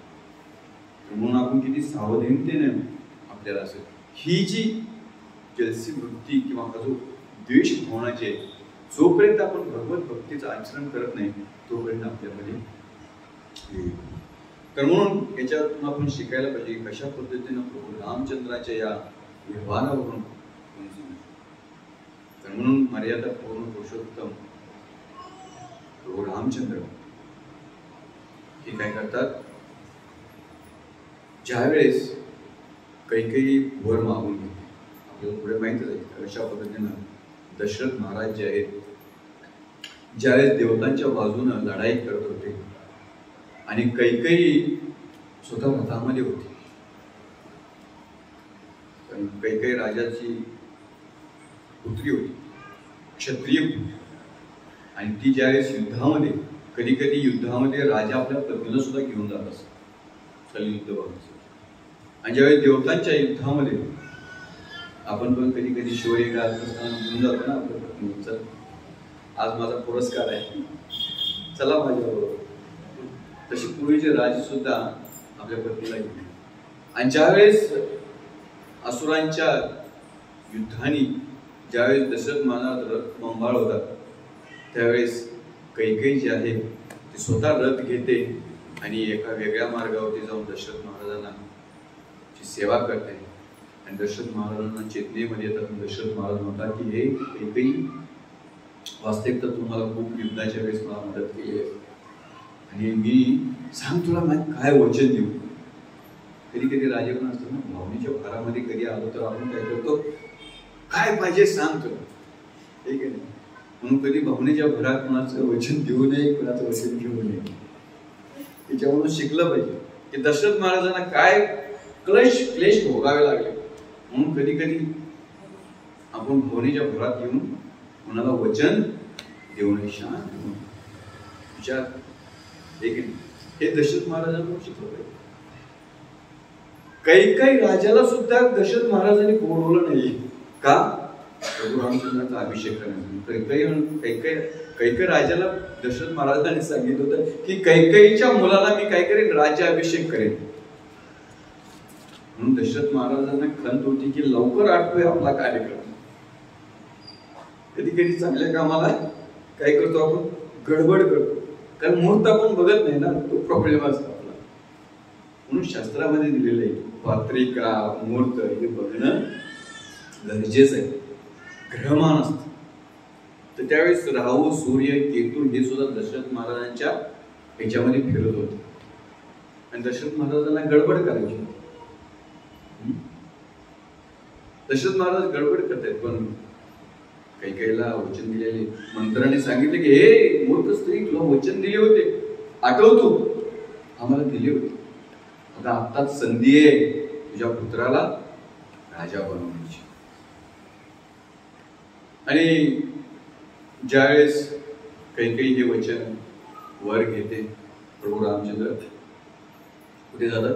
म्हणून आपण किती सावधानतेने आपल्याला असेल ही जी जलसी वृत्ती किंवा हा जो द्वेष भावनाचे, जोपर्यंत आपण भगवत भक्तीचं आचरण करत नाही तोपर्यंत आपल्यामध्ये. तर म्हणून याच्यातून आपण शिकायला पाहिजे कशा पद्धतीनं प्रभू रामचंद्राच्या या व्यवहारावरून. तर म्हणून मर्यादा पूर्ण पुरुषोत्तम प्रभू रामचंद्र हे काय करतात, ज्यावेळेस कैकेयी वर मागून घेते, आपल्याला पुढे माहितच आहे कशा पद्धतीनं दशरथ महाराज जे आहेत ज्यावेळेस देवतांच्या बाजूनं लढाई करत होते आणि कैकेयी स्वतः रथामध्ये होती. कैकेयी राजाची पुत्री होती, क्षत्रिय पुत्री. आणि ती ज्यावेळेस युद्धामध्ये, कधी कधी युद्धामध्ये राजा आपल्या पत्नीला सुद्धा घेऊन जात असत युद्ध बघण्यासाठी. आणि ज्यावेळेस देवतांच्या युद्धामध्ये आपण पण कधी कधी शौर्य गात असताना घेऊन जातो ना आपल्या पत्नीचं, आज माझा पुरस्कार आहे, चला माझ्याबरोबर. तशी पूर्वीचे राजे सुद्धा आपल्या पत्नीला घेऊन, आणि ज्यावेळेस असुरांच्या युद्धाने ज्यावेळेस दशरथ महाराज रथ मंबाळ होतात, त्यावेळेस कैकेयी जी आहे ती स्वतः रथ घेते आणि एका वेगळ्या मार्गावरती जाऊन दशरथ महाराजांना ची सेवा करते. आणि दशरथ महाराजांना चेतनेमध्ये येतात. दशरथ महाराज म्हणतात की हे कैकेयी, वास्तविक तर तुम्हाला खूप युद्धाच्या वेळेस मला मदत केली आहे, आणि मी सांग तुला माहिती काय वचन देऊ. कधी कधी राजे पण असतात ना, भावनेच्या भारामध्ये कधी आलो तर आपण काय करतो, काय पाहिजे सांग तुला, ठीक आहे. म्हणून कधी भावनेच्या भरात कोणाचं वचन देऊ नये, कोणाचं वचन घेऊ नये. त्याच्यावरून शिकलं पाहिजे की दशरथ महाराजांना काय क्लेश भोगावे लागले. म्हणून कधी कधी आपण भावनेच्या भरात येऊन कोणाला वचन देऊ नये, शांत विचार. हे दशरथ महाराजांना शिकलं पाहिजे. काही राजाला सुद्धा दशरथ महाराजांनी बोलवलं नाही. का? प्रभू रामचंद्राचा अभिषेक करण्यासाठी. काही राजाला दशरथ महाराजांनी सांगितलं होतं की कैकेयीच्या मुलाला मी काय करेन, राज्याभिषेक करेन. म्हणून दशरथ महाराजांना खंत होती की लवकर आटतोय आपला कार्यक्रम. कधी कधी चांगल्या कामाला काय करतो आपण, गडबड करतो, कारण मुहूर्त आपण बघत नाही ना, तो प्रॉब्लेम असतो आपला. म्हणून शास्त्रामध्ये दिलेलं आहे पात्रिका मुहूर्त हे बघणं गरजेचं आहे. ग्रहमान असतं तर त्यावेळेस राहू, सूर्य, केतू हे सुद्धा दशरथ महाराजांच्या ह्याच्यामध्ये फिरत होते, आणि दशरथ महाराजांना गडबड करायची. दशरथ महाराज गडबड करतायत, पण कैकेयीला वचन दिलेले मंत्राने सांगितले की हे मूर्ख स्त्री, तुला वचन दिले होते, आठवतो, आम्हाला दिले होते. आता आत्ताच संधी आहे तुझ्या पुत्राला राजा बनवण्याची. आणि ज्यावेळेस कैकेयी हे वचन वर घेते, प्रभू रामचंद्र कुठे जातात,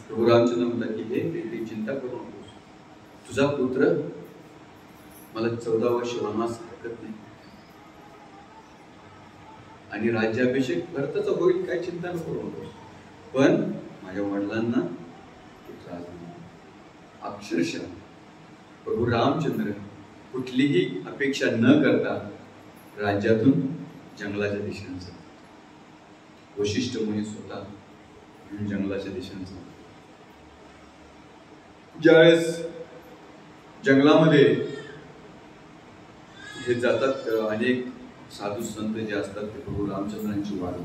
प्रभू रामचंद्र म्हणतात की हे कैकेयी चिंता करू नकोस, तुझा पुत्र मला 14 वर्ष वनवास हरकत नाही, आणि राज्याभिषेक भरताचा होईल, काय चिंता नको करू नकोस, पण माझ्या वडिलांना त्रास नाही. अक्षरशः प्रभू रामचंद्र कुठलीही अपेक्षा न करता राज्यातून जंगलाच्या दिशेने जातात. वशिष्ठ मुनी स्वतः जंगलाच्या दिशेने जातात. ज्यावेळेस जंगलामध्ये हे जातात, अनेक साधू संत जे असतात ते प्रभू रामचंद्रांची वाट.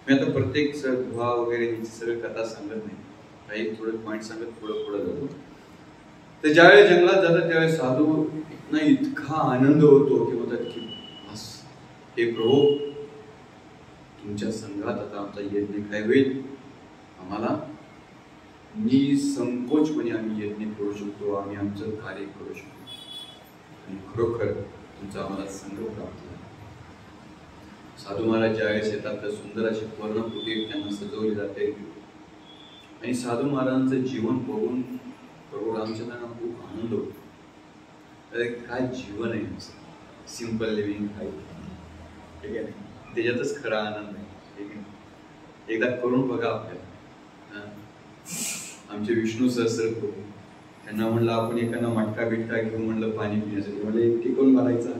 मी आता प्रत्येक गुहा वगैरे यांची सगळी कथा सांगत नाही, काही थोडं पॉईंट सांगत पुढे जातो. तर ज्यावेळेस जंगलात जातात त्यावेळेस साधू इतका आनंद होतो की म्हणतात की बस हे प्रभू, तुमच्या संघात आता आमचा यज्ञ काय होईल, आम्हाला निसंकोचपणे आम्ही यज्ञ करू शकतो, आम्ही आमचं कार्य करू शकतो, आणि खरोखर तुमचा आम्हाला संघ प्राप्त झाला. साधू महाराज ज्यावेळेस येतात तर सुंदर अशी पर्णकुटी त्यांना सजवली जाते, आणि साधू महाराजांचं जीवन बघून प्रभू रामचंद्रांना खूप आनंद होतो. काय जीवन आहे, सिंपल लिव्हिंग आहे, ठीक आहे, त्याच्यातच खरा आनंद आहे, ठीक आहे. एकदा करून बघा आपल्याला. आमचे विष्णू सहस्त्र प्रभू, त्यांना म्हणलं आपण एखादा मटका बिटका घेऊन म्हणलं पाणी पिण्यासाठी, म्हणलं एकटी कोण मारायचा,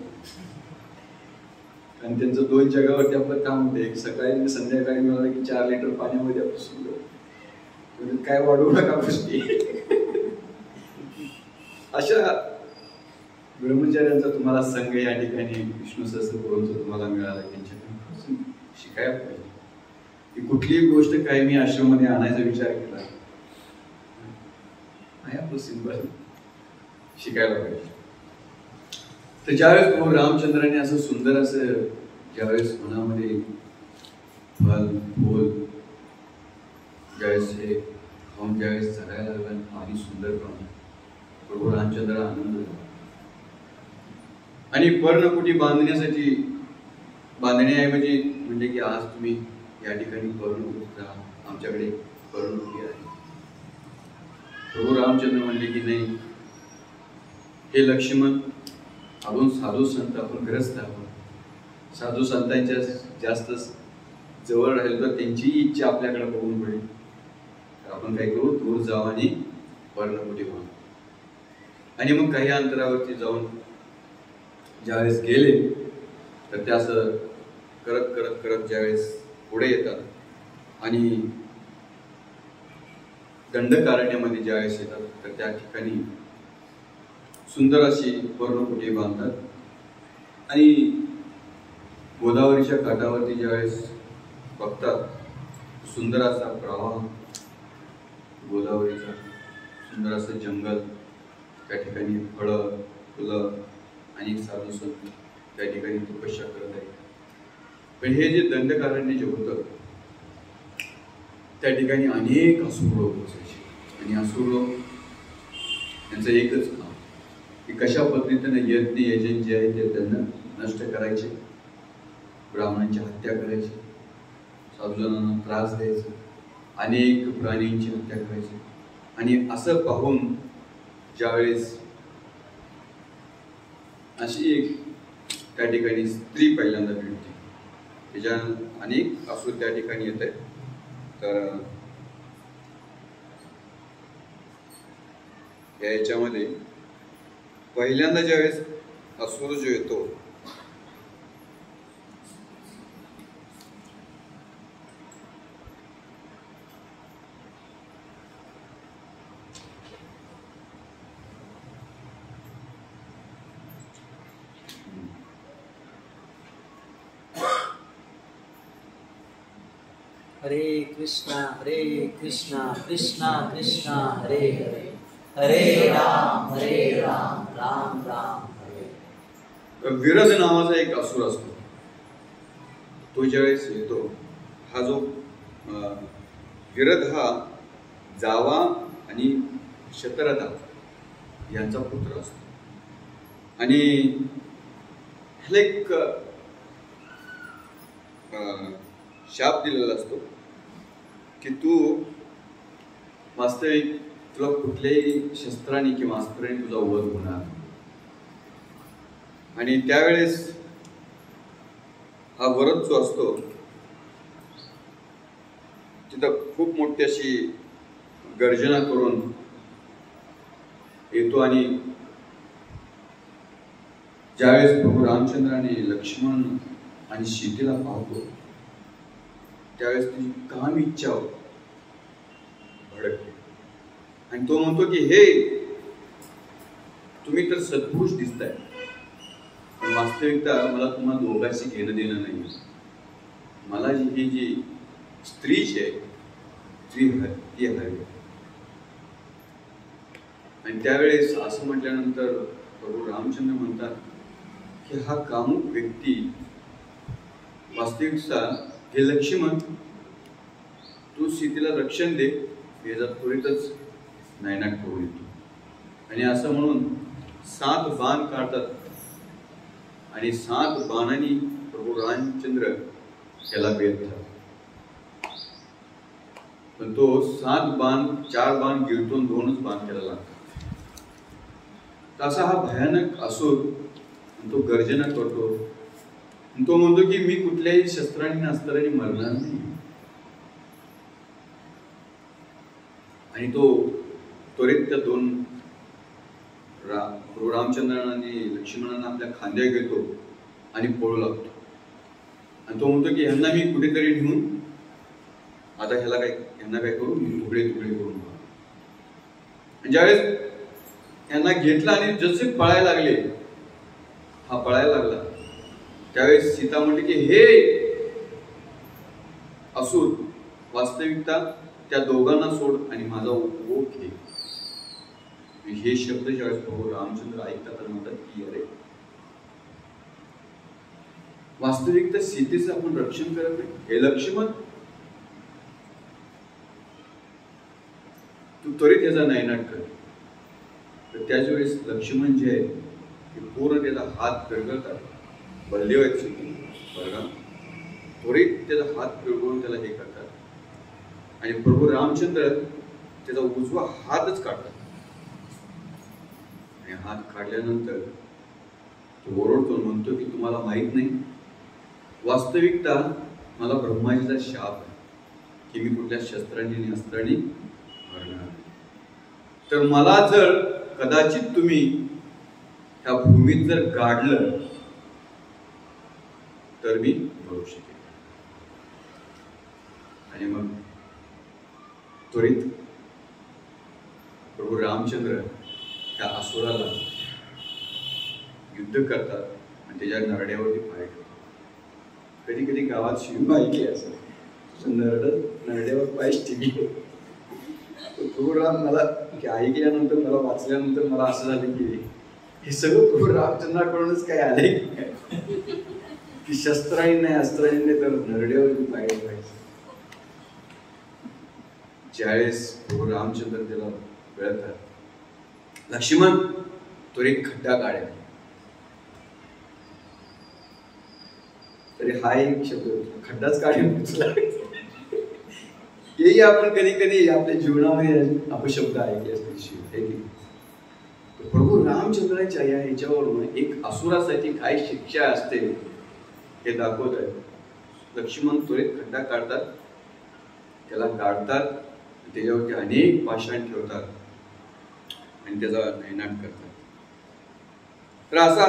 आणि त्यांचं 2 जगावरती आपलं काम होतं, एक सकाळी आणि संध्याकाळी मिळालं की 4 लिटर पाण्यामध्ये आपण सुरू, काय वाढवू नका गोष्टी. अशा ब्रह्मचार्यांचा तुम्हाला संघ या ठिकाणी विष्णू सहस्त्र प्रभूंचा तुम्हाला मिळाला, त्यांच्याकडून शिकायला पाहिजे की कुठलीही गोष्ट काय मी आश्रमामध्ये आणायचा विचार केला आहे, आपलं सिंपल शिकायला पाहिजे. तर ज्यावेळेस प्रभू रामचंद्राने असं सुंदर असं ज्यावेळेस मनामध्ये फल फूल ज्यावेळेस हे खाऊन ज्यावेळेस जगायला लागला, पाणी सुंदर प्रभू रामचंद्र आनंद झाला. आणि पर्णकुटी बांधण्याऐवजी म्हणजे की आज तुम्ही या ठिकाणी पर्णकुटी राहा, आमच्याकडे पर्णकुटी आहे. प्रभू रामचंद्र म्हणले की नाही, हे लक्ष्मण, आपण साधू संत, आपण ग्रस्त आहोत, साधू संतांच्या जास्त जवळ राहिलो तर त्यांची इच्छा आपल्याकडे बघून पडेल, तर आपण काय करू, दूर जाऊ आणि पर्णकुटी व्हावं. आणि मग काही अंतरावरती जाऊन ज्यावेळेस गेले तर ते असं करत करत करत ज्यावेळेस पुढे येतात आणि दंडकारण्यामध्ये ज्यावेळेस येतात तर त्या ठिकाणी सुंदर अशी पर्णकुटी बांधतात आणि गोदावरीच्या काठावरती ज्यावेळेस बघतात, सुंदर असा प्रवाह गोदावरीचा, सुंदर असं जंगल, त्या ठिकाणी फळं फुलं आणि साधू संत त्या ठिकाणी तपस्या करत आहे. पण हे जे दंडकारण्य जे होतं त्या ठिकाणी अनेक असुर लोक असायचे आणि असुर लोक यांचं एकच काम की कशा पद्धतीने यज्ञ यजन जे आहे ते त्यांना नष्ट करायचे, ब्राह्मणांची हत्या करायची, साधूजनांना त्रास द्यायचा, अनेक प्राण्यांची हत्या करायची. आणि असं पाहून ज्यावेळेस अशी एक त्या ठिकाणी स्त्री पहिल्यांदा भेटते, त्याच्या अनेक असुर त्या ठिकाणी येत आहेत. तर याच्यामध्ये पहिल्यांदा ज्यावेळेस असुर जो येतो हरे कृष्णा कृष्णा कृष्णा हरे हरे, हरे राम राम राम हरे. विरध नावाचा एक असुर असतो. तो ज्यावेळेस येतो, हा जो विरध हा जावा आणि शतरथा यांचा पुत्र असतो आणि ह्याला एक शाप दिलेला असतो की तू वास्तविक तुला कुठल्याही शस्त्राने किंवा अस्त्राने तुझा वध होणार. आणि त्यावेळेस हा वरद जो असतो तिथं खूप मोठी अशी गर्जना करून येतो आणि ज्यावेळेस प्रभू रामचंद्र आणि लक्ष्मण आणि सीतेला पाहतो त्यावेळेस तुझी काम इच्छा भडकते आणि तो म्हणतो की हे तुम्ही तर सत्पुरुष दिसताय, पण वास्तविकता मला तुम्हाला दोघांशी घेणं देणं नाही. मला ही जी स्त्रीच आहे ती हवी. आणि त्यावेळेस असं म्हटल्यानंतर प्रभू रामचंद्र म्हणतात की हा कामुक व्यक्ती वास्तविकता, हे लक्ष्मण तू सीतेला रक्षण दे, हे जर त्वरितच नायनाट करून येतो. आणि असं म्हणून 7 बाण काढतात आणि 7 बाणांनी प्रभू रामचंद्र त्याला बेधतात. पण तो 7 बाण 4 बाण गिळतो, 2च बाण त्याला लागतात. असा हा भयानक असुर तो गर्जना करतो. तो म्हणतो की मी कुठल्याही शस्त्रांनी अस्त्रांनी मरणार नाही. आणि तो त्वरित त्या 2 प्रभू रामचंद्रांना आणि लक्ष्मणांना आपल्या खांद्यावर घेतो आणि पळू लागतो. आणि तो म्हणतो की ह्यांना मी कुठेतरी नेऊन आता ह्यांना काय करू, मी तुकडे तुकडे करून. ज्यावेळेस यांना घेतला आणि जसे पळायला लागले, हा पळायला लागला, त्यावेळेस सीता म्हणते की हे असुर, वास्तविकता त्या दोघांना सोड आणि माझा ओघ घे. हे शब्द ज्यावेळेस प्रभू रामचंद्र ऐकतात तर म्हणतात की अरे वास्तविकता सीतेचं आपण रक्षण करत नाही. हे लक्ष्मण, तू त्वरित याचा नायनाट कर. तर त्याच वेळेस लक्ष्मण जे आहे ते पूर्ण त्याचा हात पिळगळतात. बलदेव आहेत बघा, त्वरित त्याचा हात पिळगळून त्याला हे करतात आणि प्रभू रामचंद्र त्याचा उजवा हातच काढतात. आणि हात काढल्यानंतर तो ओरडतो, म्हणतो की तुम्हाला माहित नाही, वास्तविकता मला ब्रह्माजीचा शाप आहे की मी कुठल्या शस्त्रांनी आणि अस्त्रांनी मरणार. तर मला जर कदाचित तुम्ही ह्या भूमीत जर गाडलं तर मी मरू शकेन. आणि मग त्वरित प्रभू रामचंद्र त्या असुराला युद्ध करतात आणि त्याच्या नरड्यावरती पाय ठेवतात. कधी कधी गावात शिव ऐकले असं नरड्यावर पाय ठेवले. प्रभू राम मला ऐकल्यानंतर, मला वाचल्यानंतर मला असं झालं की हे सगळं प्रभू रामचंद्राकडूनच काय आले की शस्त्रांनी नाही, अस्त्रांनी नाही, तर नरड्यावरती पाय ठेवायचे. ज्यावेळेस प्रभू रामचंद्र त्याला कळतात, लक्ष्मण तो एक खड्डा काढेल. तरी हा एक शब्द खड्डाच काढेल. हेही आपण कधी कधी आपल्या जीवनामध्ये अपशब्द ऐकले असतील. प्रभू रामचंद्राच्या या ह्याच्यावरून एक असुरासाठी काय शिक्षा असते हे दाखवत आहे. लक्ष्मण त्वरित खड्डा काढतात, त्याला गाडतात, त्याच्यावरती अनेक पाषाण ठेवतात आणि त्याचा नैनाट करतात. तर असा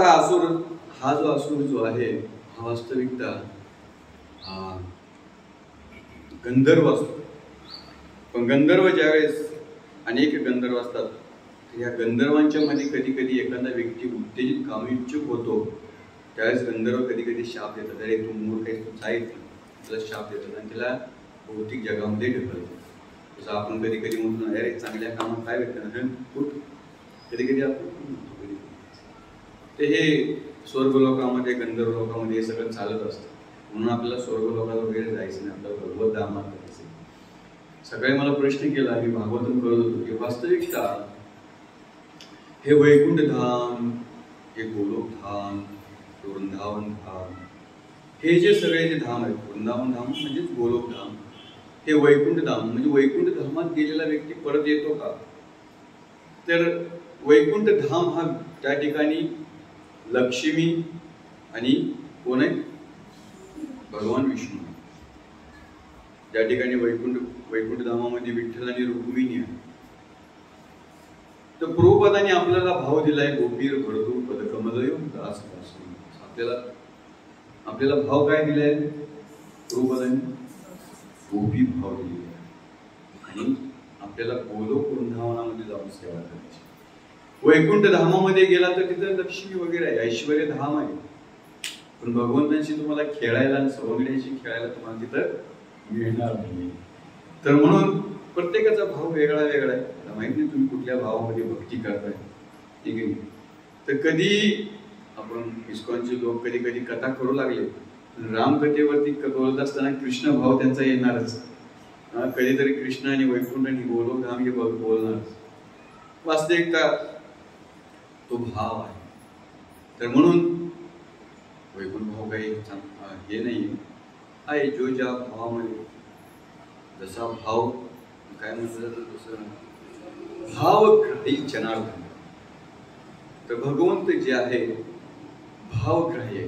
हा जो असुर जो आहे हा वास्तविकता गंधर्व असतो. पण गंधर्व ज्यावेळेस अनेक गंधर्व असतात, या गंधर्वांच्या मध्ये कधी कधी एखादा व्यक्ती उत्तेजित कामइच्छुक होतो, त्यावेळेस गंधर्व कधी कधी शाप देतात. अरे तू मूर्ख आहेस, तू जाईत, त्याला शाप देतात आणि त्याला भौतिक जगामध्ये ढकलतात. जसं आपण कधी कधी म्हणतो, अरे चांगल्या कामात काय भेटतं, कधी कधी आपण ते हे स्वर्गलोकामध्ये, गंधर्व लोकामध्ये हे सगळं चालत असतं. म्हणून आपल्याला स्वर्गलोकाला वगैरे जायचं नाही, आपल्याला भगवत धामात जायचं. सकाळी मला प्रश्न केला, मी भागवतन करत होतो की वास्तविकता हे वैकुंठ धाम, हे गोलोक धाम, वृंदावन धाम, हे जे सगळे जे धाम आहेत, वृंदावन धाम म्हणजेच गोलोक धाम, हे वैकुंठ धाम म्हणजे वैकुंठ धामात गेलेला व्यक्ती परत येतो का? तर वैकुंठ धाम हा त्या ठिकाणी लक्ष्मी आणि कोण आहे? भगवान विष्णू. ज्या ठिकाणी वैकुंठ धामामध्ये विठ्ठल आणि रुक्मिणी आहे. तर प्रभुपदाने आपल्याला भाव दिलाय, गोपीर भरतू पदकमलयो दास दास. आपल्याला भाव काय दिलाय? प्रभुपदाने गोपी भाव दिलेला आणि आपल्याला गोलोक वृंदावनामध्ये जाऊन सेवा करायची. वैकुंठ धामामध्ये गेला तर तिथं लक्ष्मी वगैरे आहे, ऐश्वर्य धाम आहे. पण भगवंतांशी तुम्हाला खेळायला, सवंगड्यांशी खेळायला तुम्हाला तिथं मिळणार नाही. तर म्हणून प्रत्येकाचा भाव वेगळा वेगळा आहे. माहित नाही तुम्ही कुठल्या भावामध्ये भक्ती करताय, ठीक आहे. तर कधी आपण इस्कॉनचे लोक कधी कधी कथा करू लागले, रामकथेवरती बोलत असताना कृष्ण भाव त्यांचा येणारच. कधीतरी कृष्ण आणि वैकुंठ आणि गोलोक धाम हे बोलणार. वास्तविकता तो भाव आहे. तर म्हणून वैकुंठ भाव काही हे नाही आहे. जो ज्या भावामध्ये जसा भाव काय म्हटलं जातं तसं भावग्राही जनार्दन. तर भगवंत जे आहे भावग्राही आहे,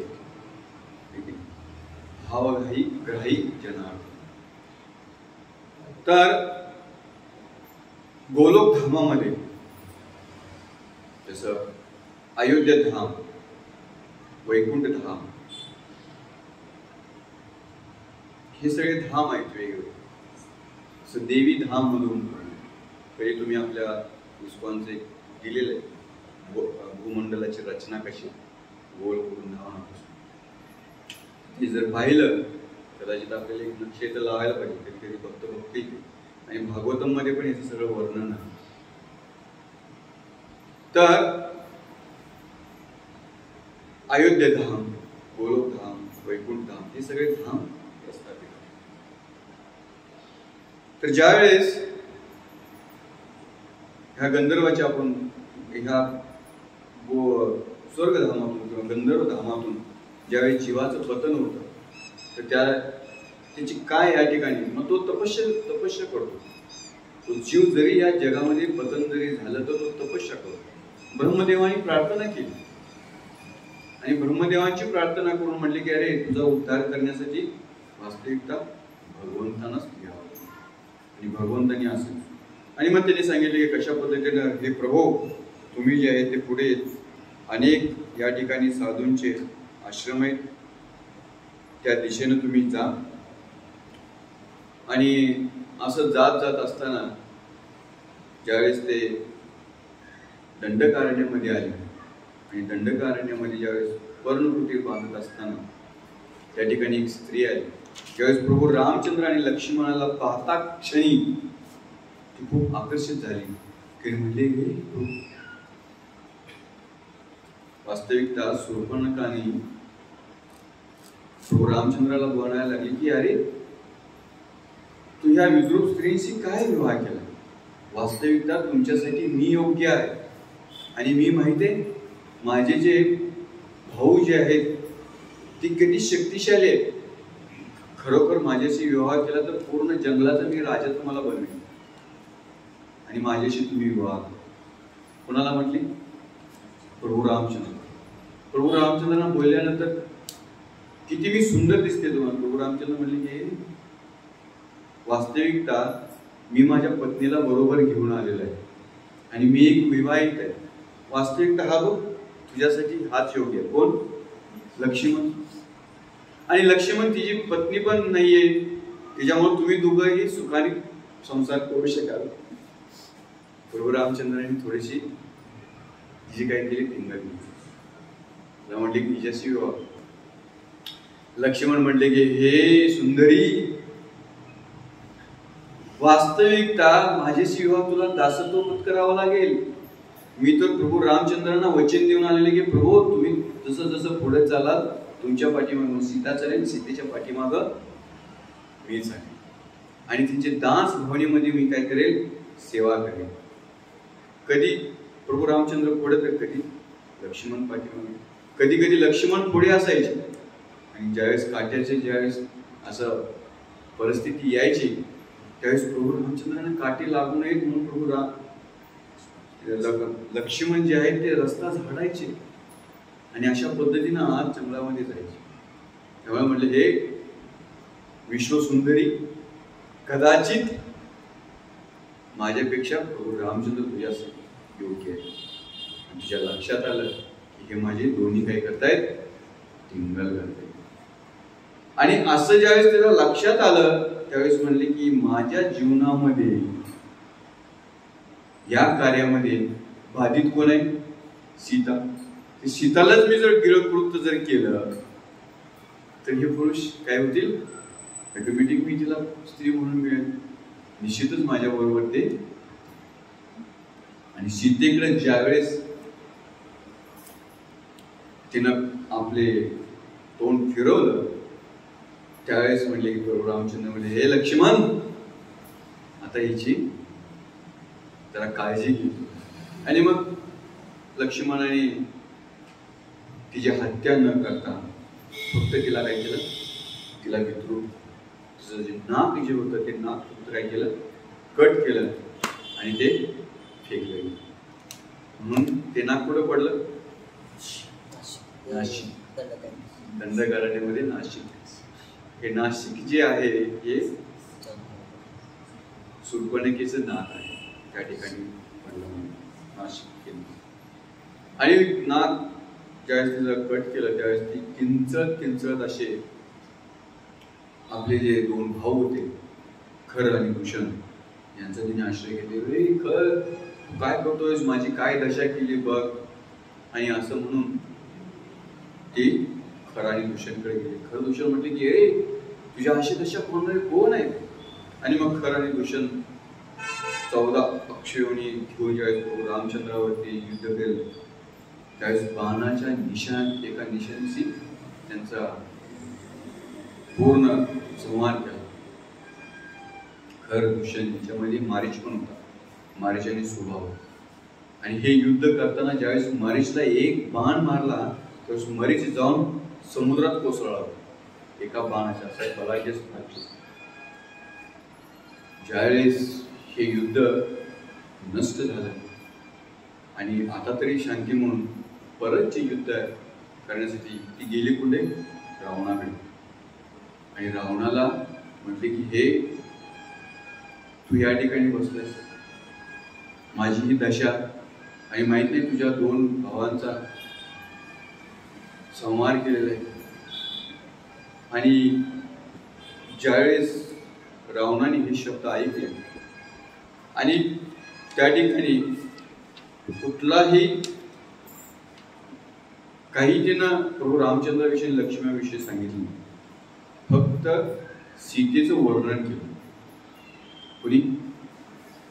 भावग्राही जनार्दन. तर गोलोक धामामध्ये जसं अयोध्या धाम, वैकुंठ धाम, हे सगळे धाम आहेत वेगवेगळे. जसं देवी धाम मधून काही तुम्ही आपल्या इस्कॉनचे दिलेलं आहे भूमंडलाची रचना कशी गोल वृंदावनापासून हे जर पाहिलं कदाचित आपल्याला एक नक्षे तर लावायला पाहिजे. कधी कधी फक्त भक्ती आणि भागवतम मध्ये पण याचं सगळं वर्णन आहे. तर अयोध्या धाम, गोलोक धाम, वैकुंठ धाम हे सगळे धाम प्रस्थापित. तर ज्या वेळेस ह्या गंधर्वाच्या आपण ह्या स्वर्गधामातून किंवा गंधर्व धामातून ज्यावेळेस जीवाचं पतन होतं, तर त्याची काय या ठिकाणी मग तो तपस्या करतो. तो जीव जरी या जगामध्ये पतन जरी झालं तर तो तपस्या करतो. ब्रह्मदेवाने प्रार्थना केली आणि ब्रह्मदेवांची प्रार्थना करून म्हटले की अरे तुझा उद्धार करण्यासाठी वास्तविकता भगवंतानंच घ्यावं आणि भगवंतानी असेल. आणि मग त्यांनी सांगितले की कशा पद्धतीनं हे प्रभू तुम्ही जे आहे ते पुढे अनेक या ठिकाणी साधूंचे आश्रम आहेत त्या दिशेनं तुम्ही जा. आणि असं जात जात असताना ज्यावेळेस ते दंडकारण्यामध्ये आले आणि दंडकारण्यामध्ये ज्यावेळेस पर्णकुटीर बांधत असताना त्या ठिकाणी एक स्त्री आली. ज्यावेळेस प्रभू रामचंद्र आणि लक्ष्मणाला पाहता क्षणी ती खूप आकर्षित झाली की म्हणजे वास्तविकता शूर्पणखाने प्रभू रामचंद्राला बोलायला लागली की अरे तू ह्या विद्रूप स्त्रीशी काय विवाह केला. वास्तविकता तुमच्यासाठी मी योग्य आहे आणि मी माहिती आहे माझे जे भाऊ जे आहेत ती किती शक्तिशाली आहेत. खरोखर माझ्याशी विवाह केला तर पूर्ण जंगलाचा मी राजा तुम्हाला बनवेन आणि माझ्याशी तुम्ही विवाह करा. कोणाला म्हटली? प्रभू रामचंद्र. प्रभू रामचंद्रांना बोलल्यानंतर किती मी सुंदर दिसते तुम्हाला. प्रभू रामचंद्र म्हणले की वास्तविकता मी माझ्या पत्नीला बरोबर घेऊन आलेला आहे आणि मी एक विवाहित आहे. वास्तविकता हा बघ तुझ्यासाठी हाच योग्य आहे. कोण? लक्ष्मण. आणि लक्ष्मण तिची पत्नी पण नाहीये त्याच्यामुळे तुम्ही दोघंही सुखाने संसार करू शकाल. प्रभू रामचंद्रांनी थोडीशी तिची काय केली टिंगल म्हटली की तिच्याशी विवाह. लक्ष्मण म्हटले की हे सुंदरी वास्तविकता माझ्याशी विवाह तुला दासत्व पत्करावं लागेल. मी तर प्रभू रामचंद्रांना वचन देऊन आलेले की प्रभू तुम्ही जसं जसं पुढे चालाल तुमच्या पाठीमागून सीता चालेल, सीतेच्या पाठीमाग मी चालेल आणि तिचे दास भवनीमध्ये मी काय करेल सेवा करेल. कधी प्रभू रामचंद्र पुढे तर कधी लक्ष्मण पाठीमागे. कधी कधी लक्ष्मण पुढे असायचे आणि ज्यावेळेस काट्याचे ज्यावेळेस असं परिस्थिती यायची त्यावेळेस प्रभू रामचंद्रांना काटे लागू नयेत म्हणून प्रभू लक्ष्मण जे आहेत ते रस्ता झाडायचे आणि अशा पद्धतीनं आज जंगलामध्ये जायचे. तेव्हा म्हटले हे विश्वसुंदरी कदाचित माझ्यापेक्षा प्रभू रामचंद्र तुझ्यासाठी योग्य आहे. तुझ्या लक्षात आलं की हे माझे दोन्ही काय करतायत टिंगल करतायत. आणि असं ज्यावेळेस त्याला लक्षात आलं त्यावेळेस म्हणले की माझ्या जीवनामध्ये या कार्यामध्ये बाधित कोण आहे? सीता. सीतालाच मी जर गिळकृत्य जर केलं तर हे पुरुष काय होतील? ऑटोमॅटिक मी तिला स्त्री म्हणून मिळेल. निश्चितच माझ्या बरोबर ते. आणि सीतेकडे ज्यावेळेस तिनं आपले तोंड फिरवलं त्यावेळेस म्हणले की प्रभू रामचंद्र म्हणले हे लक्ष्मण आता हिची जरा काळजी घे. आणि मग लक्ष्मणाने तिची हत्या न करता फक्त तिला काय केलं तिला विचारून तिचं जे नाक जे होतं ते नाक फक्त काय केलं कट केलं आणि ते फेकलं. म्हणून ते नाक कुठं पडलं? नाशिक. दंडकारण्यामध्ये नाशिक. हे नाशिक जे आहे हे शूर्पणखेचं नाक आहे त्या ठिकाणी पडलं नाशिक केलं. आणि नाक ज्यावेळेस तिला कट केलं त्यावेळेस ती किंचत असे आपले जे दोन भाऊ होते खर आणि दूषण यांचा तिने आश्रय घेतले. खर तू काय करतोयस माझी काय दशा केली बघ. आणि असं म्हणून ती खर आणि दूषणकडे गेली. खर दूषण म्हटले की अरे तुझ्या अशी दशा कोण आहे? आणि मग खर आणि दूषण 14 अक्षयोनी घेऊन ज्यावेळेस प्रभू रामचंद्रावरती युद्ध केलं त्यावेळेस बाणाच्या एका निशाणीशी त्यांचा पूर्ण संहार केला. खर दूषण याच्यामध्ये मारीच पण होता. मारीचाने स्वभाव. आणि हे युद्ध करताना ज्यावेळेस मारीचला एक बाण मारला त्यावेळेस मारीच जाऊन समुद्रात कोसळला एका बाणाच्या असा बलाढ्य. ज्यावेळेस हे युद्ध नष्ट झालं आणि आता तरी शांती म्हणून परतचे युद्ध करण्यासाठी ती गेली कुठे? रावणाकडे. आणि रावणाला म्हटले की हे तू या ठिकाणी बसलास, माझी ही दशा, आणि माहित नाही तुझ्या 2 भावांचा संहार केलेला आहे. आणि ज्यावेळेस रावणाने हे शब्द ऐकले आणि त्या ठिकाणी कुठलाही काही त्यानं प्रभू रामचंद्राविषयी लक्ष्मणाविषयी सांगितलं, फक्त सीतेचं वर्णन केलं. कोणी?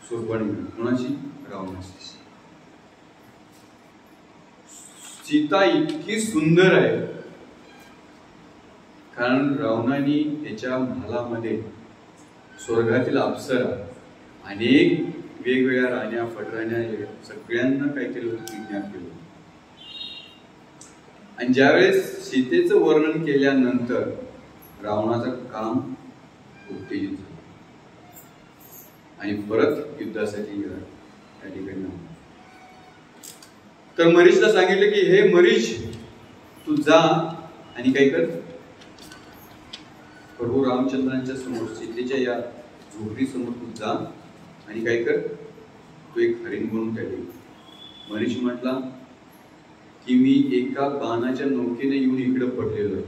सोपानी. कोणाची? रावणाची. सीता इतकी सुंदर आहे कारण रावणाने त्याच्या महालामध्ये स्वर्गातील अप्सरा, अनेक वेगवेगळ्या राण्या, फटराण्या, सगळ्यांना काय केलं होतं? किडनॅप केलं. आणि ज्यावेळेस सीतेचं वर्णन केल्यानंतर रावणाचं काम उत्तेजित झालं आणि परत युद्धासाठी त्या ठिकाणी. तर मरीचला सांगितलं की हे मरीच, तू जा आणि काय कर, प्रभू रामचंद्रांच्या समोर, सीतेच्या या झोपडी समोर तू जा आणि काय कर, तू एक हरिण बनून त्या ठिकाणी. मरीच म्हटला की मी एका बाणाच्या नौकेने येऊन इकडे पडलेलो आहे.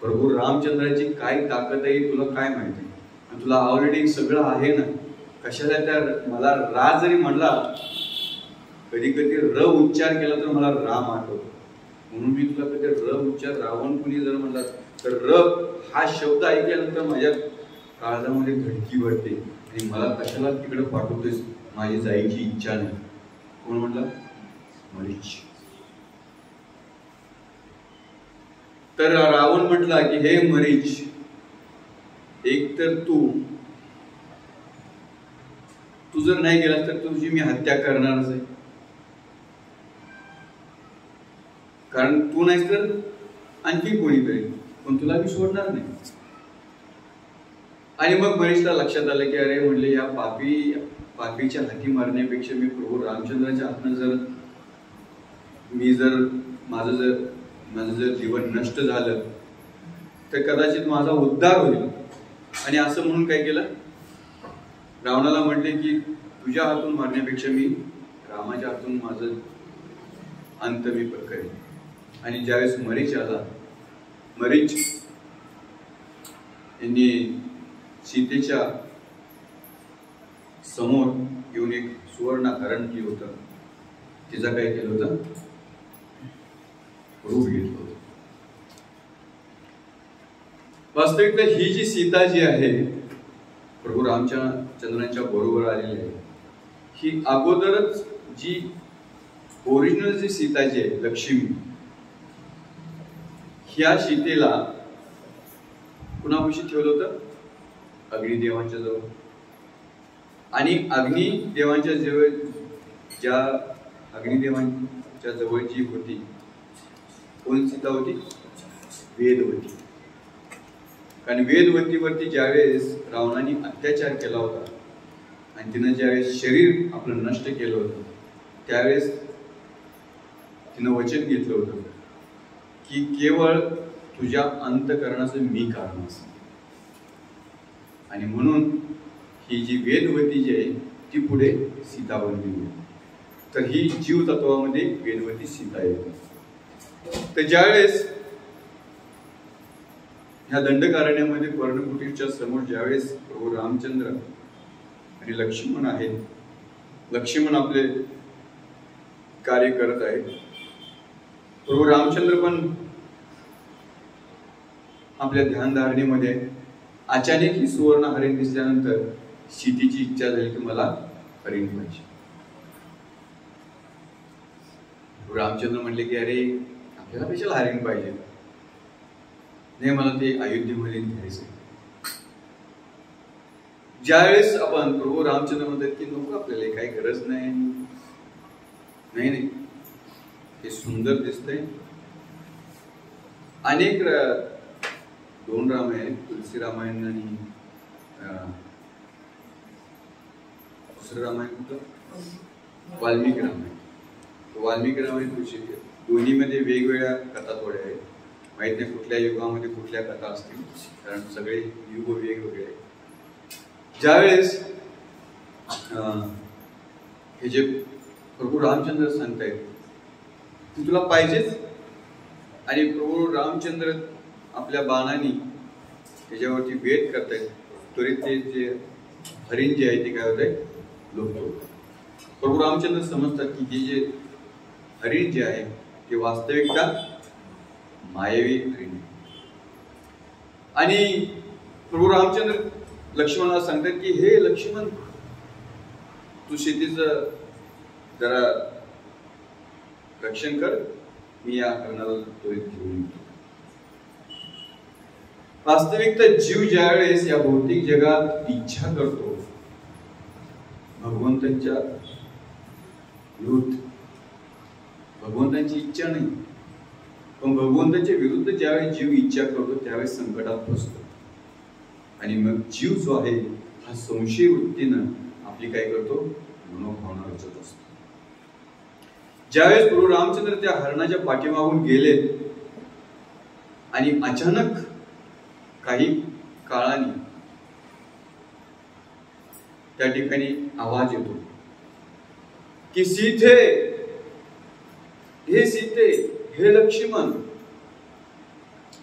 प्रभू रामचंद्राची काय ताकद आहे तुला काय माहिती? आणि तुला ऑलरेडी सगळं आहे ना, कशाला त्या मला रा जरी म्हणला, कधी कधी र उच्चार केला तर मला राम आठवतो, म्हणून मी तुला कधी र उच्चार, रावण कुणी जर म्हणला तर र हा शब्द ऐकल्यानंतर माझ्या काळजामध्ये धडकी भरते आणि मला कशाला तिकडे पाठवतोस, माझी जायची इच्छा नाही. कोण म्हणला? मरीच. तर रावण म्हटला की हे मरीच, एक तर तू जर नाही गेलास तर तुझी मी हत्या करणारच आहे, कारण तू नाहीस तर आणखी कोणीतरी, पण तुला मी सोडणार नाही. आणि मग मरीचला लक्षात आलं की अरे म्हणले या पापीच्या हाती मारण्यापेक्षा मी प्रभू रामचंद्राच्या हातनं माझं जर जीवन नष्ट झालं तर कदाचित माझा उद्धार होईल. आणि असं म्हणून काय केलं, रावणाला म्हटले की तुझ्या हातून मारण्यापेक्षा मी रामाच्या हातून माझं अंत मी करेन. आणि ज्यावेळेस मरीच आला, मरीच यांनी सीतेच्या समोर येऊन एक सुवर्ण हरण केलं होतं, तिचा काय केलं होतं? रूप घेतलं होतं. वास्तविकता ही जी सीता जी आहे प्रभू रामचंद्रांच्या बरोबर आलेली आहे, ही अगोदरच जी ओरिजिनल जी सीता जी आहे लक्ष्मी, ह्या सीतेला कुणापाशी ठेवलं होतं? अग्निदेवांच्या जवळ. आणि अग्निदेवांच्या जवळ, ज्या अग्निदेवांच्या जवळ जी होती, कोण सीता होती? वेदवती. कारण वेदवतीवरती ज्यावेळेस रावणाने अत्याचार केला होता आणि तिनं ज्यावेळेस शरीर आपलं नष्ट केलं होतं, त्यावेळेस तिनं वचन घेतलं होतं की केवळ तुझ्या अंतकरणाचं मी कारण असेल. आणि म्हणून ही जी वेदवती जी आहे ती पुढे सीता बनली. तर ही जीव तत्वामध्ये वेदवती सीता येते. तर ज्यावेळेस ह्या दंडकारण्यामध्ये पर्णकुटीच्या समोर ज्यावेळेस प्रभू रामचंद्र आणि लक्ष्मण आहेत, लक्ष्मण आपले कार्य करत आहे, प्रभू रामचंद्र पण आपल्या ध्यानधारणेमध्ये अचानक ही सुवर्ण हरिण दिसल्यानंतर सीतेची इच्छा झाली की मला हरिण पाहिजे. रामचंद्र म्हणले की अरे आपल्याला कशाला हरिण पाहिजे, नाही मला ते अयोध्येमध्ये घ्यायचं. ज्यावेळेस आपण प्रभू रामचंद्र म्हणतात की नको आपल्याला काही गरज नाही, नाही नाही हे सुंदर दिसतंय. अनेक 2 रामायण, तुलसी रामायण आणि दुसरं रामायण कुठं? वाल्मिकी रामायण. वाल्मिकी रामायण तुळशी दोन्हीमध्ये वेगवेगळ्या कथा थोड्या आहेत. माहित नाही कुठल्या युगामध्ये कुठल्या कथा असतील, कारण सगळे युग वेगवेगळे आहेत. ज्यावेळेस हे जे प्रभू रामचंद्र सांगतायत ते तुला पाहिजेच, आणि प्रभू रामचंद्र आपल्या बाणाने त्याच्यावरती भेद करतायत. त्वरित ते जे हरिण जे आहे ते काय होत आहे, लोकतो. प्रभू रामचंद्र समजतात की हे जे हरिण जे आहे ते वास्तविकता मायावी हरिण. आणि प्रभू रामचंद्र लक्ष्मणाला सांगतात की हे लक्ष्मण, तू शेतीचं जरा रक्षण कर, मी या हरणाला त्वरित घेऊन येतो. वास्तविकता जीव ज्या वेळेस या भौतिक जगात इच्छा करतो भगवंतांच्या विरुद्ध, भगवंतांची इच्छा नाही पण भगवंतांच्या विरुद्ध ज्यावेळेस जीव इच्छा करतो त्यावेळेस संकटात फसतो. आणि मग जीव जो आहे हा संशय वृत्तीनं आपली काय करतो, मनोभावना रचत असतो. ज्यावेळेस प्रभू रामचंद्र त्या हरणाच्या पाठीमागून गेले आणि अचानक काही काळाने त्या ठिकाणी आवाज येतो की सीते, हे सीते, हे लक्ष्मण,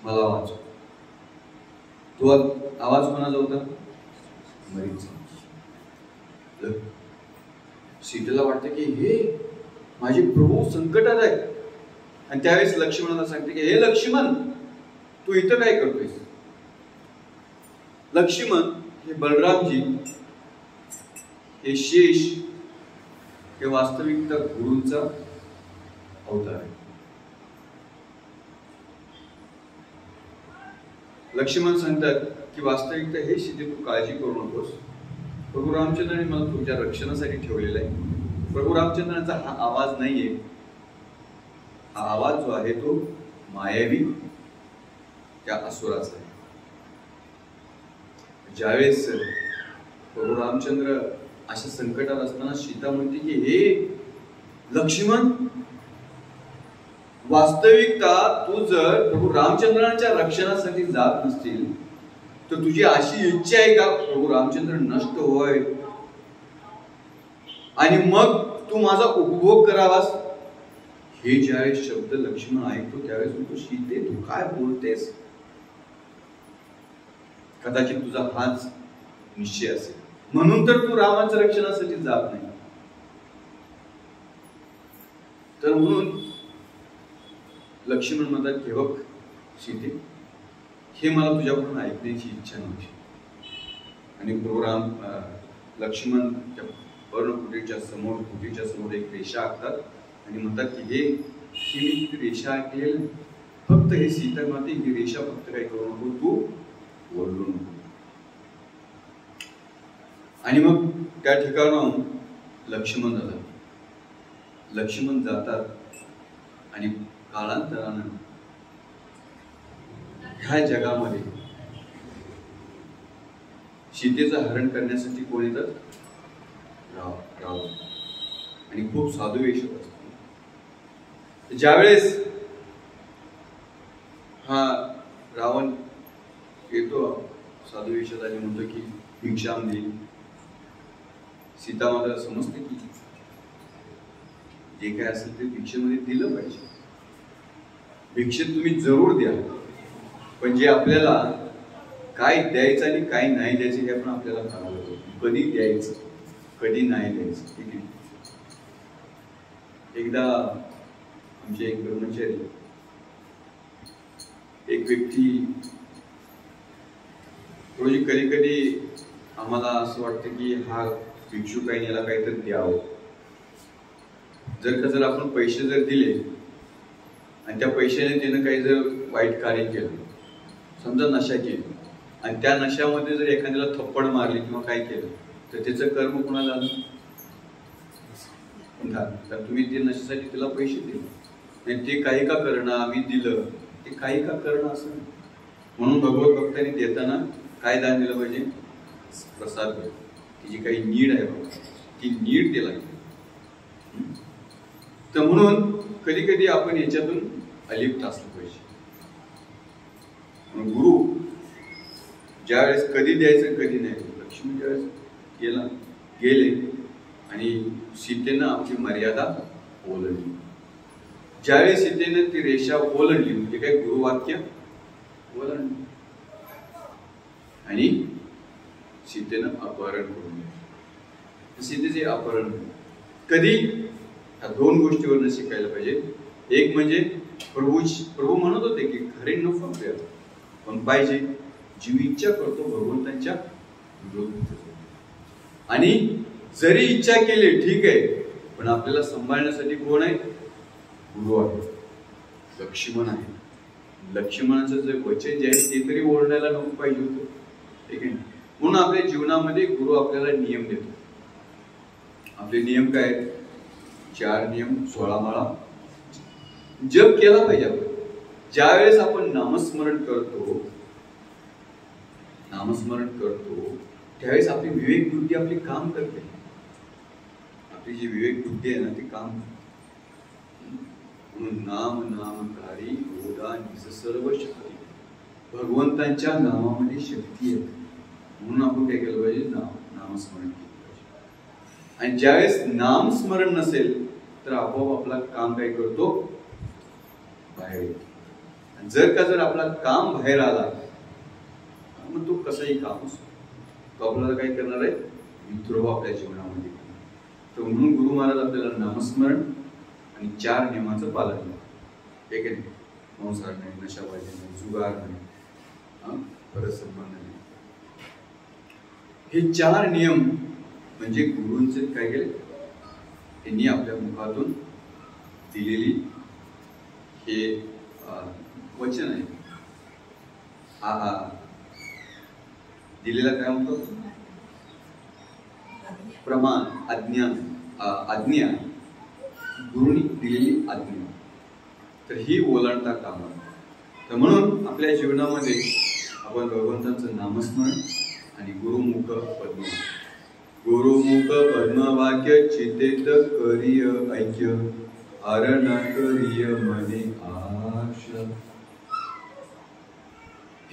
मला वाचव. तो आवाज कोणाचा होता, मरीचा. सीतेला वाटतं की हे माझे प्रभू संकटात आहे. आणि त्यावेळेस लक्ष्मणाला सांगते की हे लक्ष्मण, तू इथं काय करतोयस. लक्ष्मण हे बलरामजी, हे शेष, हे वास्तविकता गुरूंचा अवतार आहे. लक्ष्मण सांगतात की वास्तविकता हे सीते, तू काळजी करू नकोस. प्रभू रामचंद्राने मला तुमच्या रक्षणासाठी ठेवलेला आहे. प्रभू रामचंद्रांचा हा आवाज नाहीये, हा आवाज जो आहे तो मायावी त्या असुराचा आहे. ज्यावेळेस प्रभू रामचंद्र अशा संकटात असताना सीता म्हणते की हे लक्ष्मण, वास्तविकता तू जर प्रभू रामचंद्रांच्या रक्षणासाठी जात नसतील तर तुझी अशी इच्छा आहे का प्रभू रामचंद्र नष्ट होय आणि मग तू माझा उपभोग करावास. हे ज्यावेळेस शब्द लक्ष्मण ऐकतो त्यावेळेस म्हणतो, सीते तू काय बोलतेस. कदाचित तुझा हाच निश्चय असेल म्हणून तर तू रामाच्या रक्षणासाठी जात नाही. तर म्हणून लक्ष्मण म्हणतात की बघ सीते, हे मला तुझ्याकडून ऐकण्याची इच्छा नव्हती. आणि प्रभू लक्ष्मण पर्णकुटीच्या समोर एक रेषा आखतात आणि म्हणतात की हे मी ती रेषा आखलेली, फक्त हे सीता माते ही रेषा फक्त काय करू नको, तू ओरडू नको. आणि मग त्या ठिकाणाहून लक्ष्मण जातात आणि काळांतरानं ह्या जगामध्ये सीतेचं हरण करण्यासाठी कोण येतात, रावण. आणि खूप साधू वेश असतो. ज्यावेळेस हा रावण येतो साधू वेशात आणि म्हणतो की भिक्षाम दे. सीता माता समजते की जे काय असेल ते भिक्षेमध्ये दिलं पाहिजे. भिक्षेत तुम्ही जरूर द्या, पण जे आपल्याला काय द्यायचं आणि काय नाही द्यायचं हे पण आपल्याला कळालं पाहिजे. कधी द्यायचं, कधी नाही द्यायचं. ठीक आहे. एकदा आमचे एक ब्रह्मचारी, एक व्यक्ती, रोजी कधी कधी आम्हाला असं वाटतं की हा भिक्षुक आहे, याला काहीतरी द्यावं. जर आपण पैसे जर दिले आणि त्या पैशाने त्यानं काही जर वाईट कार्य केलं, समजा नशा केली आणि त्या नशामध्ये जर एखाद्याला थप्पड मारली किंवा काय केलं तर त्याचं कर्म कोणाला झालं. तर तुम्ही ते नशेसाठी त्याला पैसे दिले आणि ते काही का करणं, आम्ही दिलं ते काही का करणं असं. म्हणून भगवत भक्तांनी देताना काय दान दिलं पाहिजे, प्रसाद दिला. ती जी काही नीड आहे ती नीड दिला. तर म्हणून कधी कधी आपण याच्यातून अलिप्त असलं पाहिजे. गुरु ज्यावेळेस कधी द्यायचं कधी नाही. लक्ष्मी ज्यावेळेस गेले आणि सीतेनं आपली मर्यादा ओलांडली. ज्यावेळेस सीतेनं ती रेषा ओलांडली म्हणजे काय गुरुवाक्य ओलांडली आणि सीतेनं अपहरण करून घेतलं. सीतेचे अपहरण कधी ह्या दोन गोष्टीवरनं शिकायला पाहिजे. एक म्हणजे प्रभू म्हणत होते की खरे न फक्त पण पाहिजे जीव इच्छा करतो भगवंतांच्या विरोधात. आणि जरी इच्छा केली ठीक आहे, पण आपल्याला सांभाळण्यासाठी कोण आहे? गुरु आहे, लक्ष्मण आहे. लक्ष्मणाचं जे वचन जे आहे ते तरी ओरडायला नको पाहिजे होतं, ठीक आहे. म्हणून आपल्या जीवनामध्ये गुरु आपल्याला नियम देतो. आपले नियम काय आहेत? 4 नियम 16 माळा जप केला पाहिजे आपण. ज्यावेळेस आपण नामस्मरण करतो त्यावेळेस आपली विवेक बुद्धी आपली काम करते. आपली जी विवेक बुद्धी आहे ना ती काम म्हणून नामकारी गोदा निज सर्व शक्ती. भगवंतांच्या नामामध्ये शक्ती आहे. म्हणून आपण काय केलं पाहिजे? नामस्मरण केलं पाहिजे. आणि ज्यावेळेस नामस्मरण नसेल तर आपोआप आपला काम काय करतो? बाहेर येतो. जर आपला काम बाहेर आला मग तो कसंही काम असतो तो आपल्याला काय करणार आहे? विद्रोह आपल्या जीवनामध्ये. तर म्हणून गुरु महाराज आपल्याला नामस्मरण आणि 4 नियमांचं पालन करतो. ठीक आहे. मांसाहार नाही, नशाबाजी नाही, जुगार नाही, परसंबंध नाही. हे 4 नियम म्हणजे गुरूंचे काय केले? त्यांनी आपल्या मुखातून दिलेली हे वचन आहे. दिलेला काय म्हणतो? प्रमाण, आज्ञा, गुरुनी दिलेली आज्ञा. तर ही ओलांडता कामा. तर म्हणून आपल्या जीवनामध्ये आपण भगवंतांचं नामस्मरण आणि गुरुमुख पद्मवाक्य चितेत करिय ऐक्य हरण करिय मने आशा.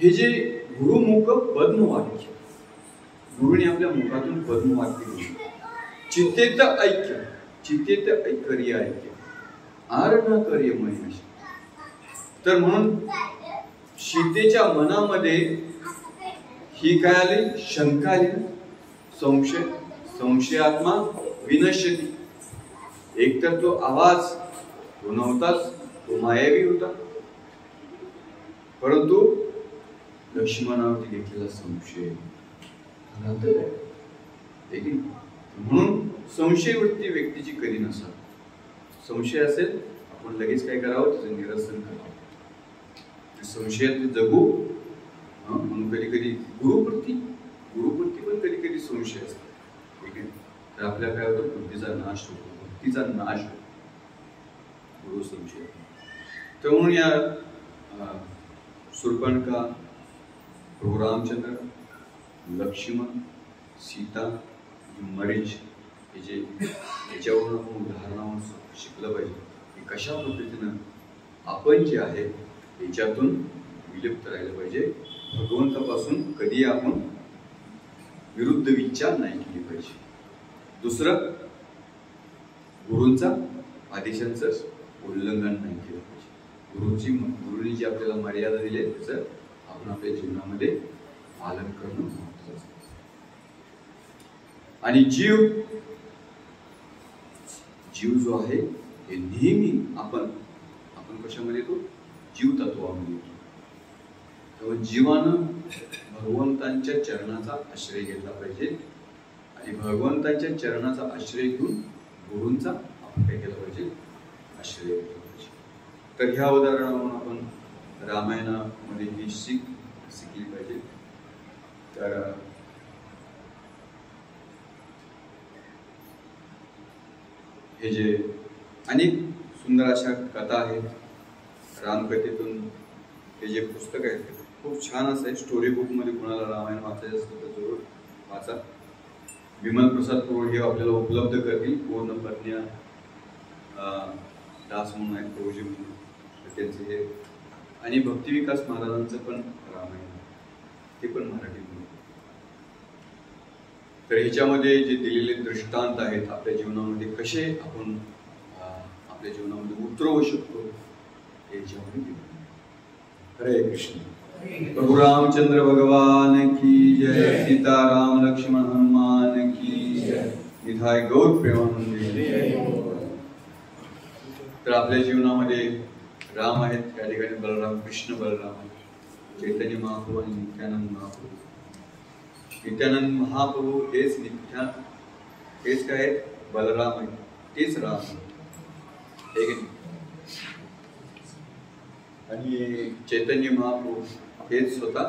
हे जे गुरुमुख पद्मवाक्य, गुरुने आपल्या मुखातून पद्मवाक्य दिले. चितेत ऐक्य करिय ऐक्य हरण करिय मने आशा. तर म्हणून सीतेच्या मनामध्ये ही काय आली? शंका आली, संशयात्मा विनश्यती. एक तर तो आवाज तो नव्हताच, तो मायावी होता, परंतु लक्ष्मणावरती घेतलेला संशय. म्हणून संशयवृत्ती व्यक्तीची कधी नसावी. संशय असेल आपण लगेच काय करावं? त्याचं निरसन करावं. संशयात जगू. म्हणून कधी कधी गुरुप्रती पण कधी कधी संशय असतो. ठीक आहे. तर आपल्या काय होतं? बुद्धीचा नाश होतो. गुरु संशय. तर म्हणून या शूर्पणखा, प्रभू रामचंद्र, लक्ष्मण, सीता, मरीच हे जे याच्यावरून आपण उदाहरणावरून शिकलं पाहिजे की कशा पद्धतीनं आपण जे आहे याच्यातून विलिप्त राहिलं पाहिजे. भगवंतापासून कधी आपण विरुद्ध विचार नाही केली पाहिजे. दुसरं, गुरूंचा आदेशांचं उल्लंघन नाही केलं पाहिजे. गुरुनी जी आपल्याला मर्यादा दिली आहे त्याचं आपण आपल्या जीवनामध्ये पालन करणं महत्त्वाचं असतं. आणि जीव जो आहे हे नेहमी आपण कशामध्ये येतो? जीव तत्वामध्ये येतो. तेव्हा जीवानं भगवंतांच्या चरणाचा आश्रय घेतला पाहिजे आणि भगवंतांच्या चरणाचा आश्रय घेऊन गुरूंचा आपण काय केलं पाहिजे? आश्रय घेतला पाहिजे. तर ह्या उदाहरणावरून आपण रामायणामध्ये ही शिकली पाहिजे. तर हे जे अनेक सुंदर अशा कथा आहेत रामकथेतून. हे जे पुस्तक आहे खूप छान असं आहे. स्टोरी बुकमध्ये कोणाला रामायण वाचायचं असेल तर जरूर वाचा. विमल प्रसाद पुरोहित हे आपल्याला उपलब्ध करतील पूर्ण प्रज्ञा दास म्हणून आहेत, प्रभूजी म्हणून, त्यांचे हे, आणि भक्तिविकास महाराजांचं पण रामायण ते पण मराठीतून. तर ह्याच्यामध्ये जे दिलेले दृष्टांत आहेत आपल्या जीवनामध्ये कसे आपण आपल्या जीवनामध्ये उतरवू शकतो याच्यामध्ये दिले. हरे कृष्ण. प्रभु रामचंद्र भगवान की जय. सीताराम लक्ष्मण हनुमान की जय. निधाय गौर प्रेमानंद. तर आपल्या जीवनामध्ये राम आहेत, त्या ठिकाणी बलराम, कृष्ण बलराम आहेत, चैतन्य महाप्रभू आणि नित्यानंद महाप्रभू. नित्यानंद महाप्रभू हेच हेच काय आहेत? बलराम आहेत, तेच राम आहे. आणि चैतन्य महाप्रभू हेच स्वतः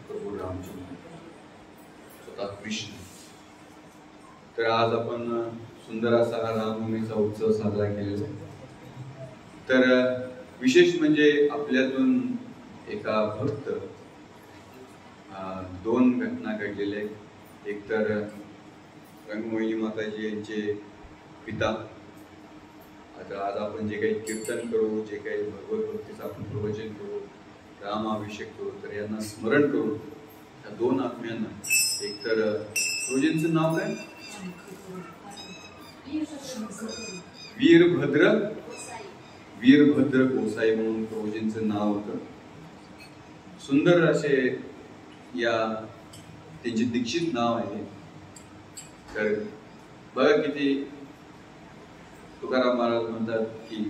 प्रभू रामचंद्र, स्वतः कृष्ण. तर आज आपण सुंदर असा हा रामनवमीचा उत्सव साजरा केलेला आहे. तर विशेष म्हणजे आपल्यातून एका भक्त दोन घटना घडलेल्या आहेत. एक तर रंगमोहिनी माताजी यांचे पिता. आता आज आपण जे काही कीर्तन करू, जे काही भगवत भक्तीचं आपण प्रवचन करू, रामाभिषेक करू, तर यांना स्मरण करू. त्या दोन आत्म्यांना, एक तर प्रभूजींचं नाव काय? वीरभद्र गोसाई म्हणून प्रभूजींचं नाव होतं. सुंदर असे या त्यांचे दीक्षित नाव आहे. तर बघा किती तुकाराम महाराज म्हणतात की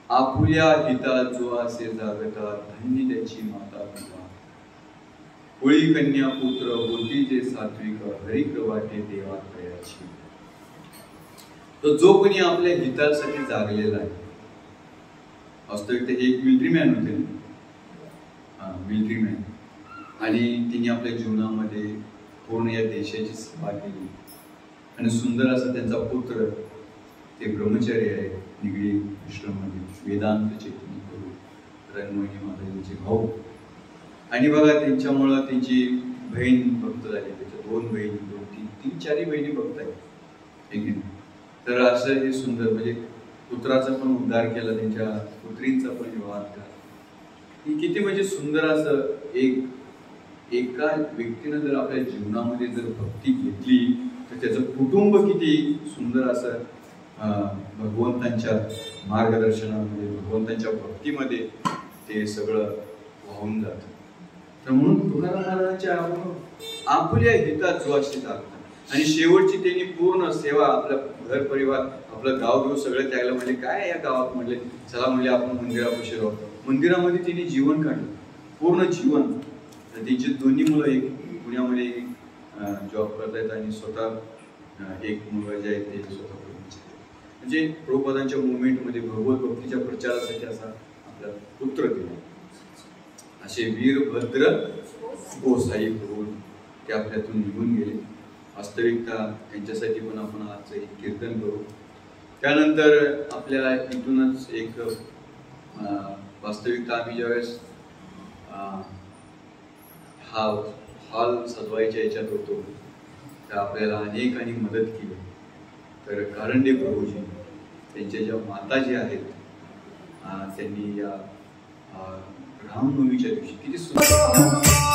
आपुल्या हिता जो असे जागता, धन्य त्याची माता पिता. कुळी कन्या पुत्र होती जे सात्विक, हरिक वाटे देवा त्रयाची. तो जो कोणी आपल्या हितासाठी जागलेला आहे, वास्तविक ते एक मिलिटरी मॅन होते, मिलिटरी मॅन, आणि तिने आपल्या जीवनामध्ये पूर्ण या देशाची सेवा केली. आणि सुंदर असा त्यांचा पुत्र ते ब्रह्मचारी आहे निगडी आश्रममध्ये, वेदांत चैतन्य प्रभू रंगमोहिनी माताजींचे भाऊ. आणि बघा त्यांच्यामुळं त्यांची बहीण भक्त झाली, त्याच्या दोन बहिणी, तीन चारही बहिणी भक्त आहेत. तर असं हे सुंदर, म्हणजे पुत्राचा पण उद्धार केला, त्यांच्या पुत्रींचा पण विवाह केला. ही किती म्हणजे सुंदर असं एका व्यक्तीनं जर आपल्या जीवनामध्ये जर भक्ती घेतली तर त्याचं कुटुंब किती सुंदर असं भगवंतांच्या मार्गदर्शनामध्ये, भगवंतांच्या भक्तीमध्ये ते सगळं वाहून जातं. तर म्हणून तुकाराम महाराजांच्या आपुल्या हितात जो अशी जागतात. आणि शेवटची त्यांनी पूर्ण सेवा, आपला घर परिवार, आपलं गाव घेऊ सगळं त्यागलं. म्हणजे काय या गावात म्हणले, चला म्हणले आपण मंदिरापाशी राहू. मंदिरामध्ये त्यांनी जीवन काढलं, पूर्ण जीवन. त्यांची दोन्ही मुलं एक पुण्यामध्ये जॉब करतायत आणि स्वतः एक मुलगा जे आहे ते स्वतः म्हणजे प्रभुपादांच्या मुवमेंटमध्ये भगवत भक्तीच्या प्रचारासाठी असा आपला पुत्र दिला. असे वीरभद्र गोसाई प्रभू ते आपल्यातून निघून गेले. वास्तविकता त्यांच्यासाठी पण आपण आजचं एक कीर्तन करू. त्यानंतर आपल्या इथूनच एक वास्तविकता आम्ही ज्यावेळेस हा हॉल सजवायच्या याच्यात होतो तर आपल्याला अनेकांनी मदत केली. तर कारंडे प्रभूजी त्यांच्या ज्या माता जी आहेत त्यांनी या रामनवमीच्या दिवशी किती सुंदर